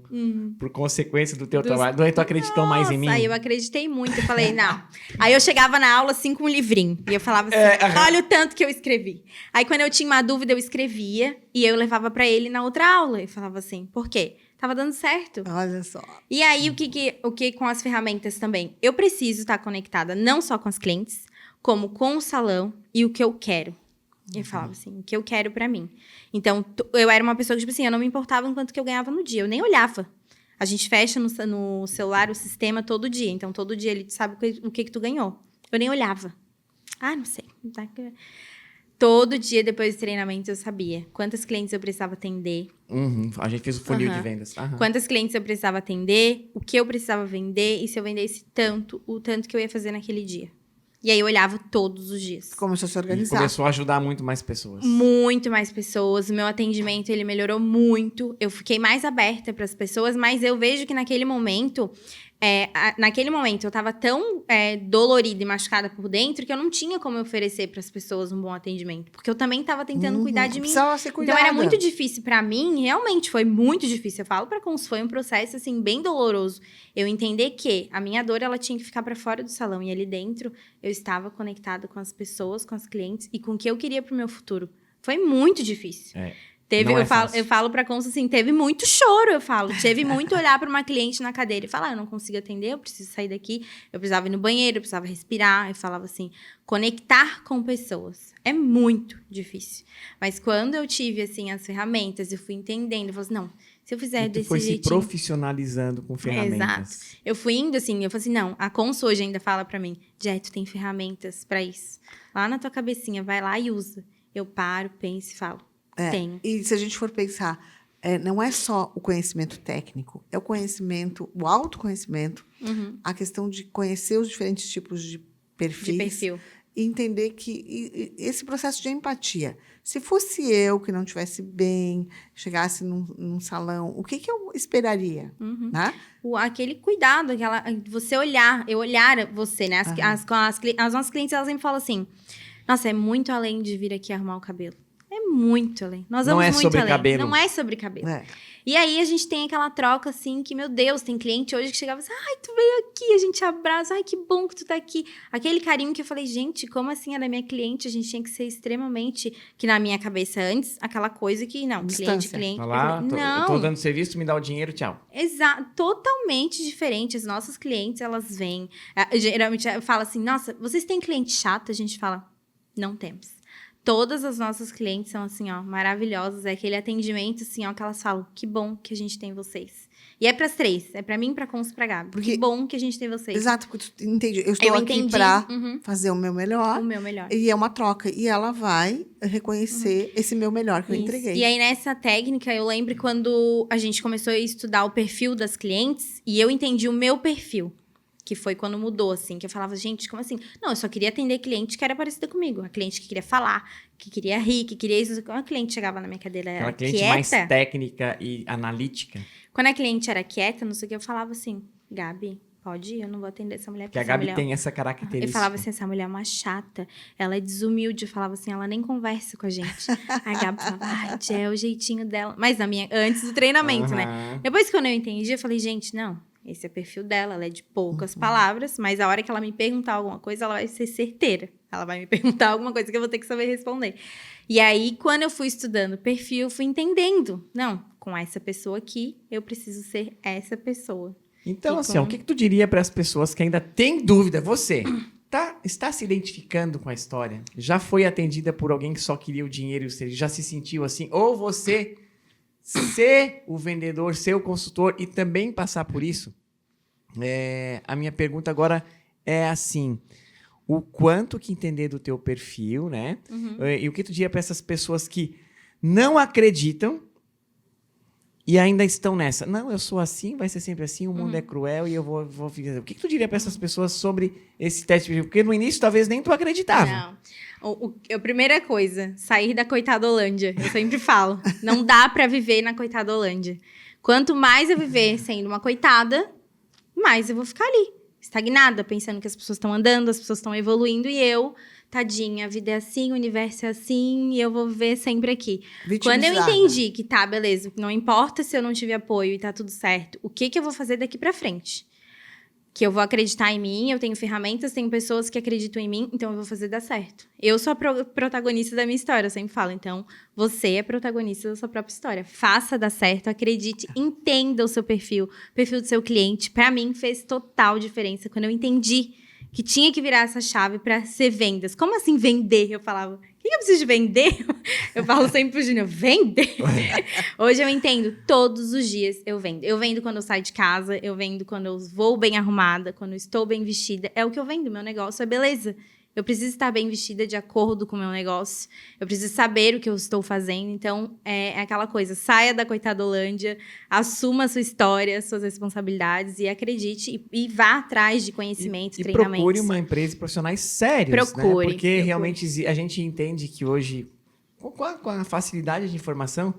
por consequência do teu trabalho, tu acreditou mais em mim? Aí eu acreditei muito. Eu falei, não. Aí eu chegava na aula assim com um livrinho. E eu falava assim, aham. olha o tanto que eu escrevi. Aí quando eu tinha uma dúvida, eu escrevia. E eu levava pra ele na outra aula. E falava assim, por quê? Tava dando certo. Olha só. E aí, o que com as ferramentas também? Eu preciso estar conectada não só com as clientes, como com o salão e o que eu quero. Eu falava assim, o que eu quero pra mim. Então, eu era uma pessoa que, tipo assim, eu não me importava em quanto que eu ganhava no dia. Eu nem olhava. A gente fecha no celular o sistema todo dia. Então, todo dia ele sabe o que tu ganhou. Eu nem olhava. Ah, não sei. Todo dia, depois do treinamento, eu sabia quantas clientes eu precisava atender. Uhum, a gente fez o funil de Aham. vendas. Aham. Quantas clientes eu precisava atender, o que eu precisava vender, e se eu vendesse tanto, o tanto que eu ia fazer naquele dia. E aí eu olhava todos os dias. Começou a se E organizar. começou a ajudar muito mais pessoas. Muito mais pessoas, o meu atendimento ele melhorou muito, eu fiquei mais aberta para as pessoas, mas eu vejo que naquele momento eu tava tão dolorida e machucada por dentro que eu não tinha como oferecer para as pessoas um bom atendimento, porque eu também tava tentando cuidar de mim. Precisava ser cuidada. Então era muito difícil pra mim, realmente foi muito difícil. Eu falo pra Cons, foi um processo assim bem doloroso. Eu entender que a minha dor ela tinha que ficar pra fora do salão e ali dentro eu estava conectada com as pessoas, com as clientes e com o que eu queria pro meu futuro. Foi muito difícil. Não é fácil. Eu falo pra Cons assim, teve muito choro, teve muito olhar pra uma cliente na cadeira e falar, eu não consigo atender, eu preciso sair daqui, eu precisava ir no banheiro, eu precisava respirar, eu falava assim, conectar com pessoas é muito difícil. Mas quando eu tive, assim, as ferramentas, eu fui entendendo, eu falei assim, não, se eu fizer E tu desse foi se jeitinho... profissionalizando com ferramentas. Eu fui indo assim, eu falei assim, não, a Cons hoje ainda fala pra mim, Jé, tu tem ferramentas pra isso. Lá na tua cabecinha, vai lá e usa. Eu paro, penso e falo. Tenho. E se a gente for pensar, não é só o conhecimento técnico, é o conhecimento, o autoconhecimento, a questão de conhecer os diferentes tipos de perfis. De perfil. E entender que esse processo de empatia. Se fosse eu que não estivesse bem, chegasse num salão, o que eu esperaria? Né? Aquele cuidado, você olhar, eu olhar você, né? As nossas clientes, elas sempre falam assim, nossa, é muito além de vir aqui arrumar o cabelo. É muito além. Nós vamos muito sobre além. cabelo. Não é sobre cabelo. É. E aí, a gente tem aquela troca, assim, que, meu Deus, tem cliente hoje que chegava assim, ai, tu veio aqui, a gente abraça, ai, que bom que tu tá aqui. Aquele carinho que eu falei, gente, como assim ela é minha cliente? A gente tinha que ser extremamente, que na minha cabeça antes, aquela coisa que, não, Distância. cliente. Vai lá, Eu falei, eu não. tô dando serviço, tu me dá o dinheiro, tchau. Exato, totalmente diferente. As nossas clientes, elas vêm. Geralmente fala assim, nossa, vocês têm cliente chato? A gente fala, não temos. Todas as nossas clientes são assim, ó, maravilhosas. É aquele atendimento, assim, ó, que elas falam, que bom que a gente tem vocês. E é pras três, é pra mim, pra Cons e pra Gabi. Porque- Que bom que a gente tem vocês. Exato, porque tu entende. Eu estou Eu aqui entendi. para Uhum. fazer o meu melhor. O meu melhor. E é uma troca. E ela vai reconhecer esse meu melhor que eu Isso. entreguei. E aí, nessa técnica, eu lembro quando a gente começou a estudar o perfil das clientes e eu entendi o meu perfil. Que foi quando mudou, assim. Que eu falava, gente, como assim? Não, eu só queria atender cliente que era parecida comigo. A cliente que queria falar, que queria rir, que queria isso. Quando a cliente chegava na minha cadeira, Aquela era cliente quieta. mais técnica e analítica. Quando a cliente era quieta, não sei o que, eu falava assim, Gabi, pode ir, eu não vou atender essa mulher. Porque a essa Gabi mulher... tem essa característica. Eu falava assim, essa mulher é uma chata, ela é desumilde. Eu falava assim, ela nem conversa com a gente. A Gabi falava, ai, é o jeitinho dela. Mas antes do treinamento, né? Aham. Depois, quando eu entendi, eu falei, gente, não, esse é o perfil dela, ela é de poucas palavras, mas a hora que ela me perguntar alguma coisa, ela vai ser certeira. Ela vai me perguntar alguma coisa que eu vou ter que saber responder. E aí, quando eu fui estudando perfil, eu fui entendendo. Não, com essa pessoa aqui, eu preciso ser essa pessoa. Então, E assim, ó, o que tu diria para as pessoas que ainda têm dúvida? Você está se identificando com a história? Já foi atendida por alguém que só queria o dinheiro e o serviço? Já se sentiu assim? Ou você ser o vendedor, ser o consultor e também passar por isso? A minha pergunta agora é assim: o quanto que entender do teu perfil, né? E o que tu diria para essas pessoas que não acreditam e ainda estão nessa. Não, eu sou assim, vai ser sempre assim, o mundo é cruel e eu vou fazer. O que tu diria para essas pessoas sobre esse teste? Porque no início talvez nem tu acreditava. Não. A primeira coisa, sair da coitadolândia. Eu sempre falo. Não dá pra viver na coitadolândia. Quanto mais eu viver sendo uma coitada, mais eu vou ficar ali, estagnada, pensando que as pessoas estão andando, as pessoas estão evoluindo e eu, tadinha, a vida é assim, o universo é assim e eu vou viver sempre aqui. Quando eu entendi que tá, beleza, não importa se eu não tive apoio e tá tudo certo, o que eu vou fazer daqui pra frente? Que eu vou acreditar em mim, eu tenho ferramentas, tenho pessoas que acreditam em mim, então eu vou fazer dar certo. Eu sou a protagonista da minha história, eu sempre falo. Então, você é protagonista da sua própria história. Faça dar certo, acredite, entenda o seu perfil, o perfil do seu cliente. Pra mim, fez total diferença quando eu entendi que tinha que virar essa chave para ser vendas. Como assim vender? Eu falava, o que eu preciso de vender? Eu falo sempre pro Júnior, vender? Hoje eu entendo, todos os dias eu vendo. Eu vendo quando eu saio de casa, eu vendo quando eu vou bem arrumada, quando eu estou bem vestida. É o que eu vendo, meu negócio é beleza. Eu preciso estar bem vestida de acordo com o meu negócio. Eu preciso saber o que eu estou fazendo. Então, é aquela coisa. Saia da coitadolândia, assuma a sua história, suas responsabilidades e acredite e vá atrás de conhecimento, treinamentos. E procure uma empresa de profissionais sérios, Procure. Né? Porque realmente a gente entende que hoje, com a facilidade de informação,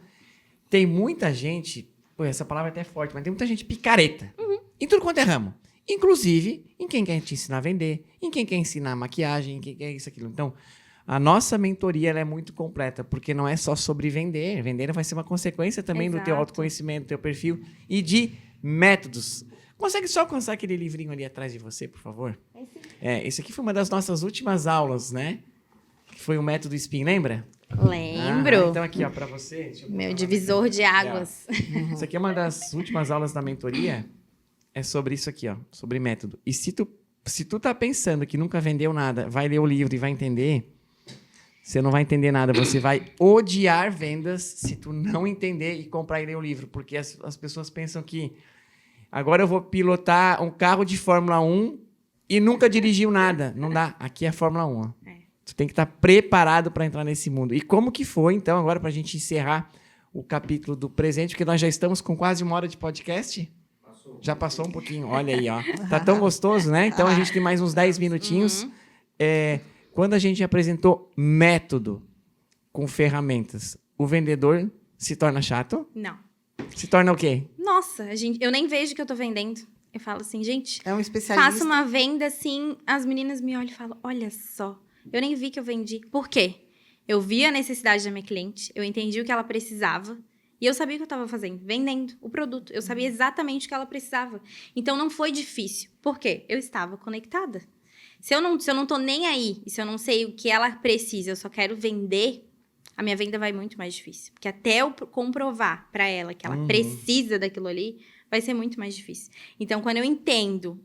tem muita gente... Pô, essa palavra é até forte, mas tem muita gente picareta. Em tudo quanto é ramo. Inclusive, em quem quer te ensinar a vender, em quem quer ensinar maquiagem, em quem quer isso, aquilo. Então, a nossa mentoria ela é muito completa, porque não é só sobre vender. Vender vai ser uma consequência também do teu autoconhecimento, do teu perfil e de métodos. Consegue só alcançar aquele livrinho ali atrás de você, por favor? Esse aqui foi uma das nossas últimas aulas, né? Que foi o método SPIN, lembra? Lembro. Então aqui, ó, para você. Meu divisor de águas. Isso aqui é uma das últimas aulas da mentoria. É sobre isso aqui, ó, sobre método. E se tu tá pensando que nunca vendeu nada, vai ler o livro e vai entender, você não vai entender nada. Você vai odiar vendas se tu não entender e comprar e ler o livro. Porque as pessoas pensam que agora eu vou pilotar um carro de Fórmula 1 e nunca dirigiu nada. Não dá. Aqui é Fórmula 1. Ó. Tu tem que estar preparado para entrar nesse mundo. E como que foi, então, agora para a gente encerrar o capítulo do presente, porque nós já estamos com quase 1 hora de podcast? Já passou um pouquinho, olha aí, ó. Tá tão gostoso, né? Então a gente tem mais uns 10 minutinhos. Quando a gente apresentou método com ferramentas, o vendedor se torna chato? Não. Se torna o quê? Nossa, eu nem vejo que eu tô vendendo. Eu falo assim, gente, é um especialista. Faço uma venda assim, as meninas me olham e falam, olha só, eu nem vi que eu vendi. Por quê? Eu vi a necessidade da minha cliente, eu entendi o que ela precisava. E eu sabia o que eu estava fazendo, vendendo o produto. Eu sabia exatamente o que ela precisava. Então, não foi difícil. Por quê? Eu estava conectada. Se eu não tô nem aí, e se eu não sei o que ela precisa, eu só quero vender, a minha venda vai muito mais difícil. Porque até eu comprovar para ela que ela precisa daquilo ali, vai ser muito mais difícil. Então, quando eu entendo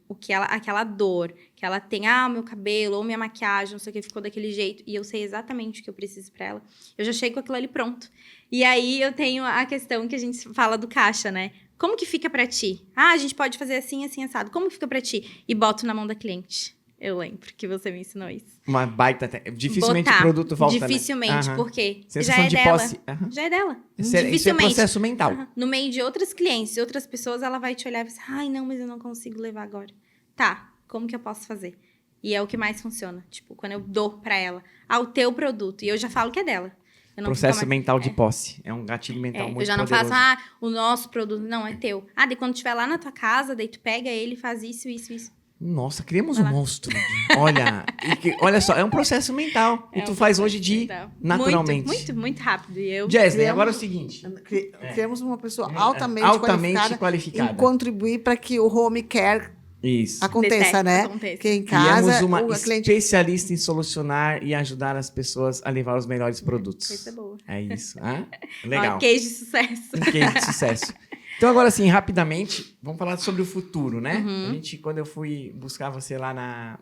aquela dor que ela tem, meu cabelo, ou minha maquiagem, não sei o que, ficou daquele jeito, e eu sei exatamente o que eu preciso para ela, eu já chego com aquilo ali pronto. E aí, eu tenho a questão que a gente fala do caixa, né? Como que fica pra ti? A gente pode fazer assim, assim, assado. Como que fica pra ti? E boto na mão da cliente. Eu lembro que você me ensinou isso. Uma baita... Dificilmente o produto volta, dificilmente, né? Porque sensação já é de dela. Posse. Já é dela. Isso é processo mental. No meio de outras clientes, outras pessoas, ela vai te olhar e vai dizer, ai, não, mas eu não consigo levar agora. Tá, como que eu posso fazer? E é o que mais funciona. Tipo, quando eu dou pra ela, o teu produto. E eu já falo que é dela. Processo mental de posse. É um gatilho mental muito poderoso. Eu já não faço, o nosso produto. Não, é teu. Daí quando estiver lá na tua casa, daí tu pega ele e faz isso, isso, isso. Nossa, criamos um monstro. Olha só, é um processo mental. E tu faz hoje naturalmente. Muito, muito rápido. E Jessley, agora é o seguinte. Criamos uma pessoa altamente qualificada em contribuir para que o home care aconteça, né? Que em casa, criamos uma especialista em solucionar e ajudar as pessoas a levar os melhores produtos. Coisa boa. É isso. Legal. Case de sucesso. Case de sucesso. Então, agora, assim, rapidamente, vamos falar sobre o futuro, né? Quando eu fui buscar você lá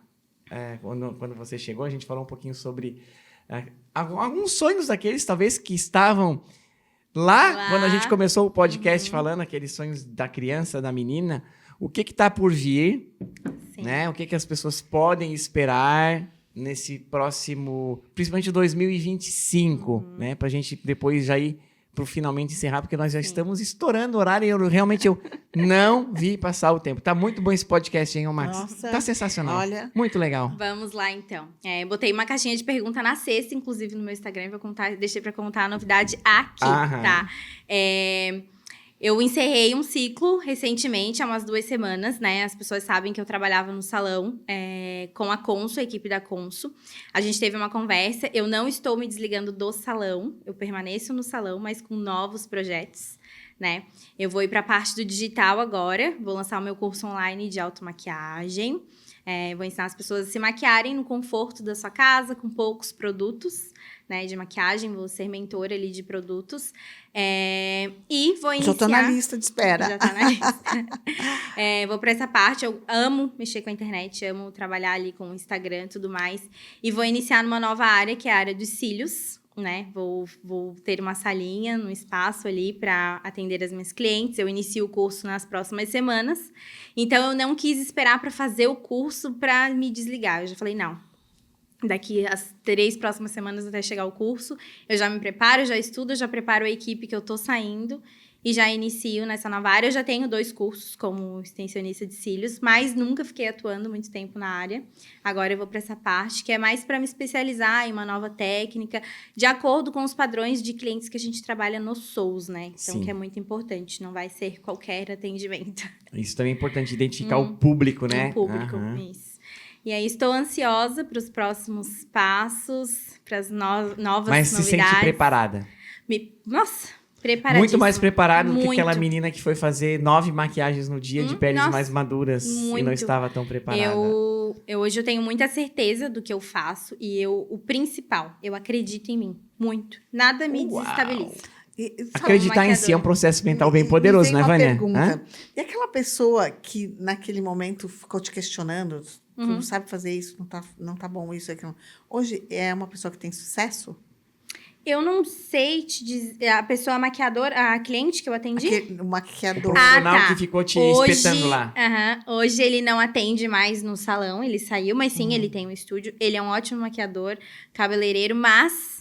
quando você chegou, a gente falou um pouquinho sobre alguns sonhos daqueles, talvez, que estavam lá quando a gente começou o podcast falando, aqueles sonhos da criança, da menina. O que está por vir, né? O que as pessoas podem esperar nesse próximo, principalmente 2025, né? Para a gente depois já ir pro finalmente encerrar, porque nós já estamos estourando o horário e eu não vi passar o tempo. Tá muito bom esse podcast, hein, ô Max? Nossa, Tá sensacional. olha. Muito legal. Vamos lá, então. Botei uma caixinha de pergunta na sexta, inclusive, no meu Instagram. Deixei pra contar a novidade aqui, Aham. tá? Eu encerrei um ciclo recentemente, há umas 2 semanas, né? As pessoas sabem que eu trabalhava no salão com a Consul, a equipe da Consul. A gente teve uma conversa. Eu não estou me desligando do salão. Eu permaneço no salão, mas com novos projetos, né? Eu vou ir para a parte do digital agora. Vou lançar o meu curso online de automaquiagem. Vou ensinar as pessoas a se maquiarem no conforto da sua casa, com poucos produtos, né, de maquiagem. Vou ser mentora ali de produtos. E vou iniciar... Já tô na lista de espera. Já tá na lista. Vou para essa parte. Eu amo mexer com a internet, amo trabalhar ali com o Instagram e tudo mais. E vou iniciar numa nova área, que é a área dos cílios, né? Vou ter uma salinha, um espaço ali para atender as minhas clientes. Eu inicio o curso nas próximas semanas. Então, eu não quis esperar para fazer o curso para me desligar. Eu já falei, não. Daqui as 3 próximas semanas até chegar o curso, eu já me preparo, já estudo, já preparo a equipe que eu tô saindo e já inicio nessa nova área. Eu já tenho 2 cursos como extensionista de cílios, mas nunca fiquei atuando muito tempo na área. Agora eu vou para essa parte, que é mais para me especializar em uma nova técnica, de acordo com os padrões de clientes que a gente trabalha no SOUS, né? Então, Sim. que é muito importante, não vai ser qualquer atendimento. Isso também é importante, identificar o público, né? O público, Aham. isso. E aí, estou ansiosa para os próximos passos, para as novas Mas novidades. se sente preparada. Nossa, preparadíssima. Muito mais preparada do que Muito. aquela menina que foi fazer 9 maquiagens no dia de peles nossa, mais maduras e não muito. estava tão preparada. Hoje eu tenho muita certeza do que eu faço e o principal, eu acredito em mim, muito. Nada me Uau. desestabiliza. Acreditar em si é um processo mental bem poderoso, Me né, vem uma Vânia? pergunta. Hã? E aquela pessoa que naquele momento ficou te questionando, tu Uhum. não sabe fazer isso, não tá bom isso, aquilo. Hoje é uma pessoa que tem sucesso? Eu não sei te dizer, a pessoa maquiadora, a cliente que eu atendi... O maquiador. O profissional tá. que ficou te Hoje, espetando lá. Hoje ele não atende mais no salão, ele saiu, mas sim, Uhum. ele tem um estúdio. Ele é um ótimo maquiador, cabeleireiro, mas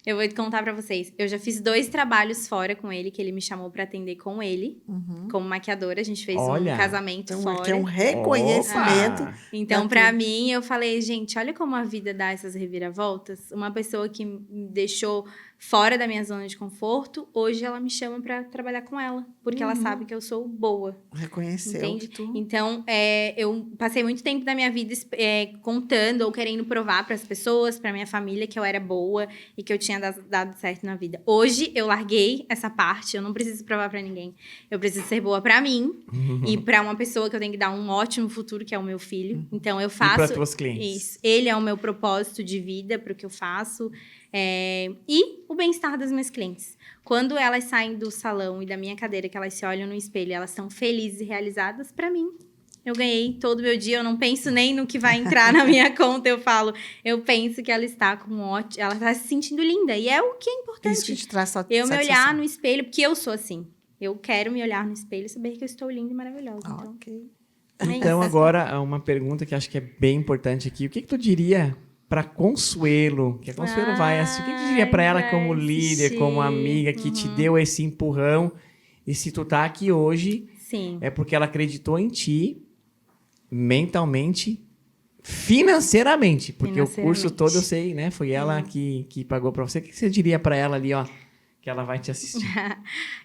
eu vou contar pra vocês. Eu já fiz 2 trabalhos fora com ele, que ele me chamou pra atender com ele, Uhum. como maquiadora. A gente fez Olha, um casamento Então, fora. aqui é um reconhecimento. Opa! Então, Tá pra tudo. mim, eu falei, gente, olha como a vida dá essas reviravoltas. Uma pessoa que me deixou fora da minha zona de conforto, hoje ela me chama pra trabalhar com ela, porque ela sabe que eu sou boa. Reconheceu Entende? que tu... Então, eu passei muito tempo da minha vida contando ou querendo provar para as pessoas, para minha família, que eu era boa e que eu tinha dado certo na vida. Hoje, eu larguei essa parte, eu não preciso provar para ninguém. Eu preciso ser boa para mim e para uma pessoa que eu tenho que dar um ótimo futuro, que é o meu filho. Então, eu E para faço tuas clientes. isso. Ele é o meu propósito de vida para o que eu faço. E o bem-estar das minhas clientes. Quando elas saem do salão e da minha cadeira, que elas se olham no espelho, elas estão felizes e realizadas, pra mim, eu ganhei todo o meu dia. Eu não penso nem no que vai entrar na minha conta. Eu penso que ela está com ótimo, ela está se sentindo linda. E é o que é Isso que importante. te traz Eu me olhar satisfação. no espelho, porque eu sou assim. Eu quero me olhar no espelho e saber que eu estou linda e maravilhosa. Então, Ok. Então, agora, uma pergunta que acho que é bem importante aqui. O que tu diria para Consuelo? Que a Consuelo vai assistir. O que tu diria para ela vai como líder, assistir. como amiga, que te deu esse empurrão? E se tu tá aqui hoje, sim. é porque ela acreditou em ti, mentalmente, financeiramente. Porque o curso todo, eu sei, né? Foi ela que pagou para você. O que você diria para ela ali, ó? Que ela vai te assistir.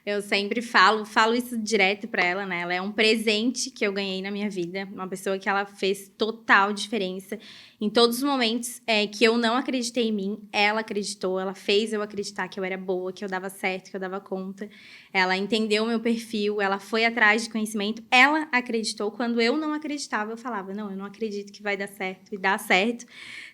Eu sempre falo isso direto pra ela, né? Ela é um presente que eu ganhei na minha vida. Uma pessoa que ela fez total diferença. Em todos os momentos que eu não acreditei em mim, ela acreditou. Ela fez eu acreditar que eu era boa, que eu dava certo, que eu dava conta. Ela entendeu o meu perfil, ela foi atrás de conhecimento. Ela acreditou. Quando eu não acreditava, eu falava, não, eu não acredito que vai dar certo. E dá certo.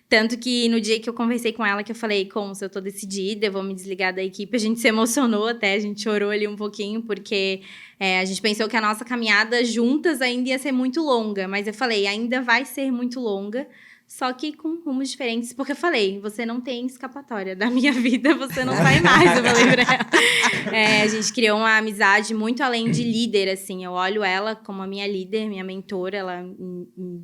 Tanto que no dia que eu conversei com ela, que eu falei, Consul, eu tô decidida, eu vou me desligar da equipe. A gente se emocionou até, a gente chorou ali um pouquinho, porque a gente pensou que a nossa caminhada juntas ainda ia ser muito longa. Mas eu falei, ainda vai ser muito longa, só que com rumos diferentes. Porque eu falei, você não tem escapatória da minha vida, você não sai mais, eu falei pra ela. A gente criou uma amizade muito além de líder, assim. Eu olho ela como a minha líder, minha mentora.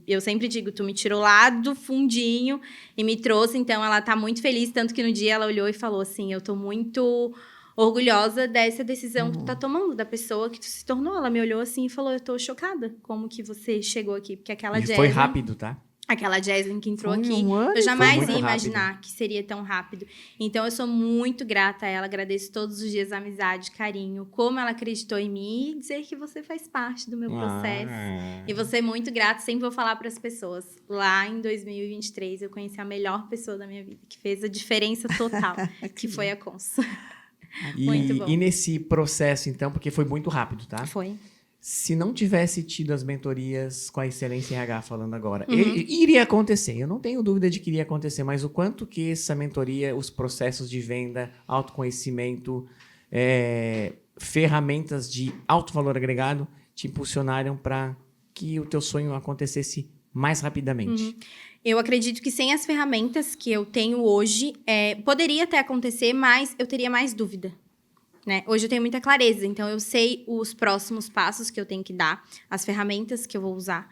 Eu sempre digo, tu me tirou lá do fundinho e me trouxe. Então, ela tá muito feliz. Tanto que no dia ela olhou e falou assim, eu tô muito orgulhosa dessa decisão que tu tá tomando, da pessoa que tu se tornou. Ela me olhou assim e falou, eu tô chocada como que você chegou aqui. Porque aquela E Jasmine... foi rápido, tá? Aquela Jasmine que entrou Foi aqui, um ano eu e jamais foi muito ia imaginar que seria tão rápido. Então, eu sou muito grata a ela, agradeço todos os dias a amizade, carinho, como ela acreditou em mim e dizer que você faz parte do meu processo. E você é muito grata, sempre vou falar para as pessoas. Lá em 2023, eu conheci a melhor pessoa da minha vida, que fez a diferença total, que foi a Cons. Muito bom. E nesse processo, então, porque foi muito rápido, tá? Foi. Se não tivesse tido as mentorias com a Excelência RH falando agora, iria acontecer. Eu não tenho dúvida de que iria acontecer, mas o quanto que essa mentoria, os processos de venda, autoconhecimento, ferramentas de alto valor agregado te impulsionaram para que o teu sonho acontecesse mais rapidamente. Eu acredito que sem as ferramentas que eu tenho hoje, poderia até acontecer, mas eu teria mais dúvida. Né? Hoje eu tenho muita clareza, então eu sei os próximos passos que eu tenho que dar, as ferramentas que eu vou usar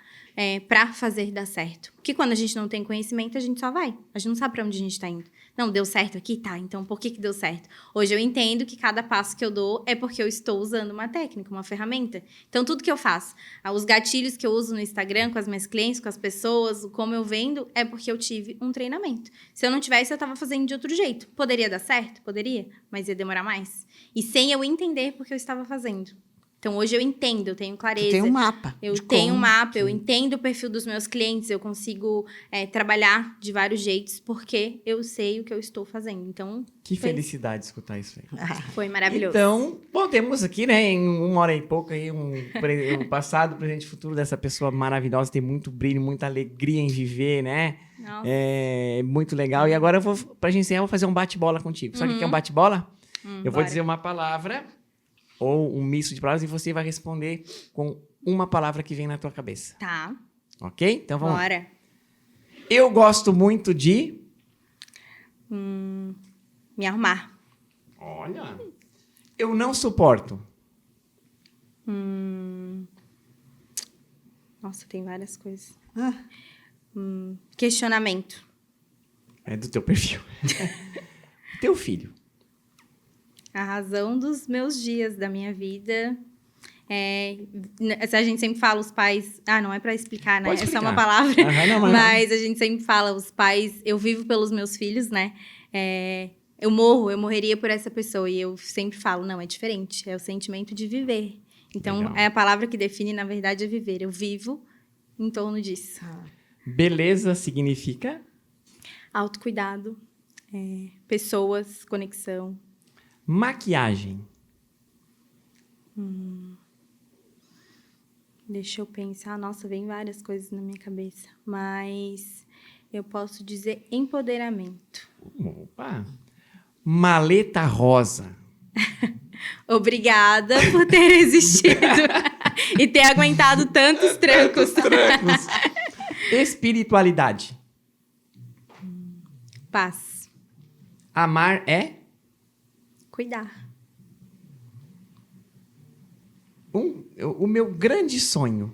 para fazer dar certo. Porque quando a gente não tem conhecimento, a gente só vai. A gente não sabe para onde a gente está indo. Não, deu certo aqui? Tá, então por que deu certo? Hoje eu entendo que cada passo que eu dou é porque eu estou usando uma técnica, uma ferramenta. Então tudo que eu faço, os gatilhos que eu uso no Instagram com as minhas clientes, com as pessoas, como eu vendo, é porque eu tive um treinamento. Se eu não tivesse, eu estava fazendo de outro jeito. Poderia dar certo? Poderia, mas ia demorar mais. E sem eu entender porque eu estava fazendo. Então, hoje eu entendo, eu tenho clareza. Tem um mapa. Eu tenho um mapa, eu entendo o perfil dos meus clientes, eu consigo trabalhar de vários jeitos, porque eu sei o que eu estou fazendo. Então, Que felicidade escutar isso aí. Foi maravilhoso. Então, bom, temos aqui, né, em 1 hora e pouco, aí, o passado, presente e futuro dessa pessoa maravilhosa, tem muito brilho, muita alegria em viver, né? Nossa. É muito legal. E agora, pra gente encerrar, eu vou fazer um bate-bola contigo. Sabe o que é um bate-bola? Eu vou dizer uma palavra ou um misto de palavras e você vai responder com uma palavra que vem na tua cabeça. Tá. Ok? Então vamos lá. Bora. Eu gosto muito de... Me arrumar. Olha. Eu não suporto. Nossa, tem várias coisas. Ah, Questionamento. É do teu perfil. Teu filho. A razão dos meus dias, da minha vida. A gente sempre fala, os pais... Ah, não é para explicar, né? Pode É só explicar. uma palavra. Não. Mas a gente sempre fala, os pais... Eu vivo pelos meus filhos, né? Eu morreria por essa pessoa. E eu sempre falo, não, é diferente. É o sentimento de viver. Então, Legal. é a palavra que define, na verdade, é viver. Eu vivo em torno disso. Beleza significa... Autocuidado, pessoas, conexão. Maquiagem. Deixa eu pensar. Nossa, vem várias coisas na minha cabeça. Mas eu posso dizer empoderamento. Opa. Maleta rosa. Obrigada por ter existido e ter aguentado tantos trancos. Espiritualidade. Paz. Amar é... Cuidar. O meu grande sonho.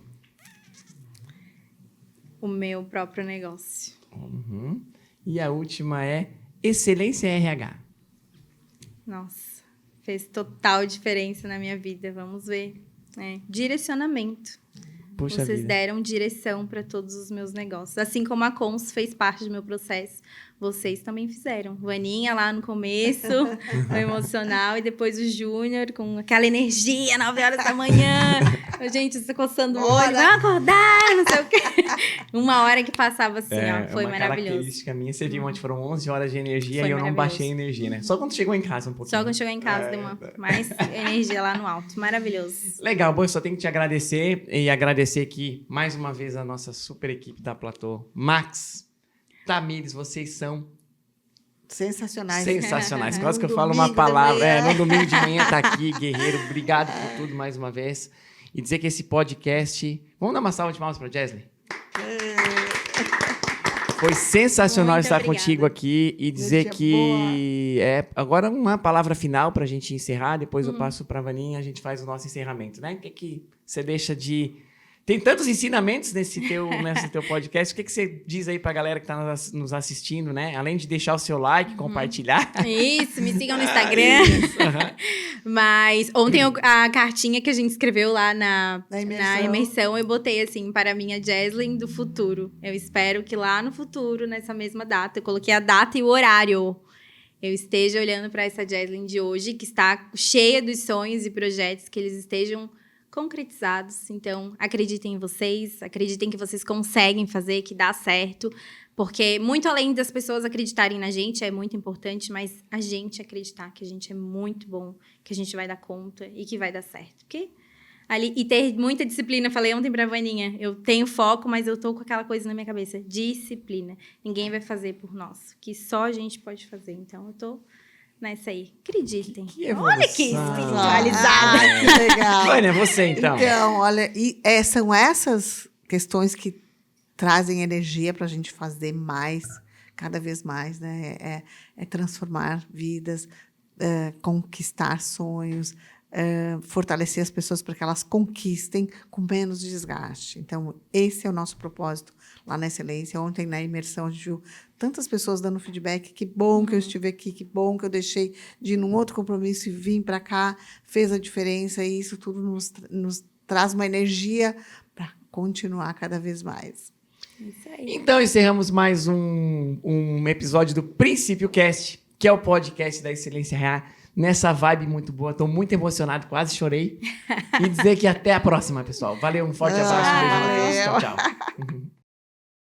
O meu próprio negócio. E a última é Excelência RH. Nossa, fez total diferença na minha vida. Vamos ver. Direcionamento. Puxa Vocês vida. deram direção para todos os meus negócios. Assim como a Cons fez parte do meu processo, vocês também fizeram. Vaninha lá no começo, o emocional, e depois o Júnior com aquela energia, 9 horas da manhã. A gente se coçando o olho, vai acordar, não sei o quê. 1 hora que passava assim, foi uma maravilhoso. característica minha. Você viu onde foram 11 horas de energia Foi e eu não maravilhoso. baixei a energia, né? Só quando chegou em casa um pouquinho. Só quando chegou em casa deu mais energia lá no alto. Maravilhoso. Legal, bom, eu só tenho que te agradecer e agradecer aqui mais uma vez a nossa super equipe da Platô. Max, Tamires, vocês são sensacionais. sensacionais. Quase que eu No falo uma domingo da palavra. manhã. No domingo de manhã tá aqui, guerreiro. Obrigado por tudo mais uma vez. E dizer que esse podcast... Vamos dar uma salva de palmas para Jesly? Foi sensacional Muito estar obrigada. contigo aqui e dizer Noite que agora uma palavra final para a gente encerrar, depois eu passo para a Vaninha e a gente faz o nosso encerramento, né? O que você deixa de Tem tantos ensinamentos nesse teu podcast. O que você diz aí pra galera que tá nos assistindo, né? Além de deixar o seu like, compartilhar. Isso, me sigam no Instagram. Mas ontem a cartinha que a gente escreveu lá na imersão, eu botei assim, para a minha Jaslyn do futuro. Eu espero que lá no futuro, nessa mesma data, eu coloquei a data e o horário. Eu esteja olhando para essa Jaslyn de hoje, que está cheia dos sonhos e projetos, que eles estejam concretizados. Então, acreditem em vocês, acreditem que vocês conseguem fazer, que dá certo. Porque muito além das pessoas acreditarem na gente, é muito importante, mas a gente acreditar que a gente é muito bom, que a gente vai dar conta e que vai dar certo. Porque ali, e ter muita disciplina. Falei ontem pra Vaninha, eu tenho foco, mas eu tô com aquela coisa na minha cabeça. Disciplina. Ninguém vai fazer por nós, que só a gente pode fazer. Então, eu tô nessa aí. Acreditem. Olha que espiritualizada. Que legal. Vânia, você então. Então, olha, são essas questões que trazem energia para a gente fazer mais, cada vez mais, né? É transformar vidas, conquistar sonhos, fortalecer as pessoas para que elas conquistem com menos desgaste. Então, esse é o nosso propósito lá na Excelência. Ontem, na imersão, a gente viu tantas pessoas dando feedback. Que bom que eu estive aqui, que bom que eu deixei de ir num outro compromisso e vim para cá, fez a diferença. E isso tudo nos traz uma energia para continuar cada vez mais. Isso aí. Então, encerramos mais um episódio do Princípio Cast, que é o podcast da Excelência RH. Nessa vibe muito boa, estou muito emocionado, quase chorei. E dizer que até a próxima, pessoal. Valeu, um forte abraço, um beijo. Tchau, tchau.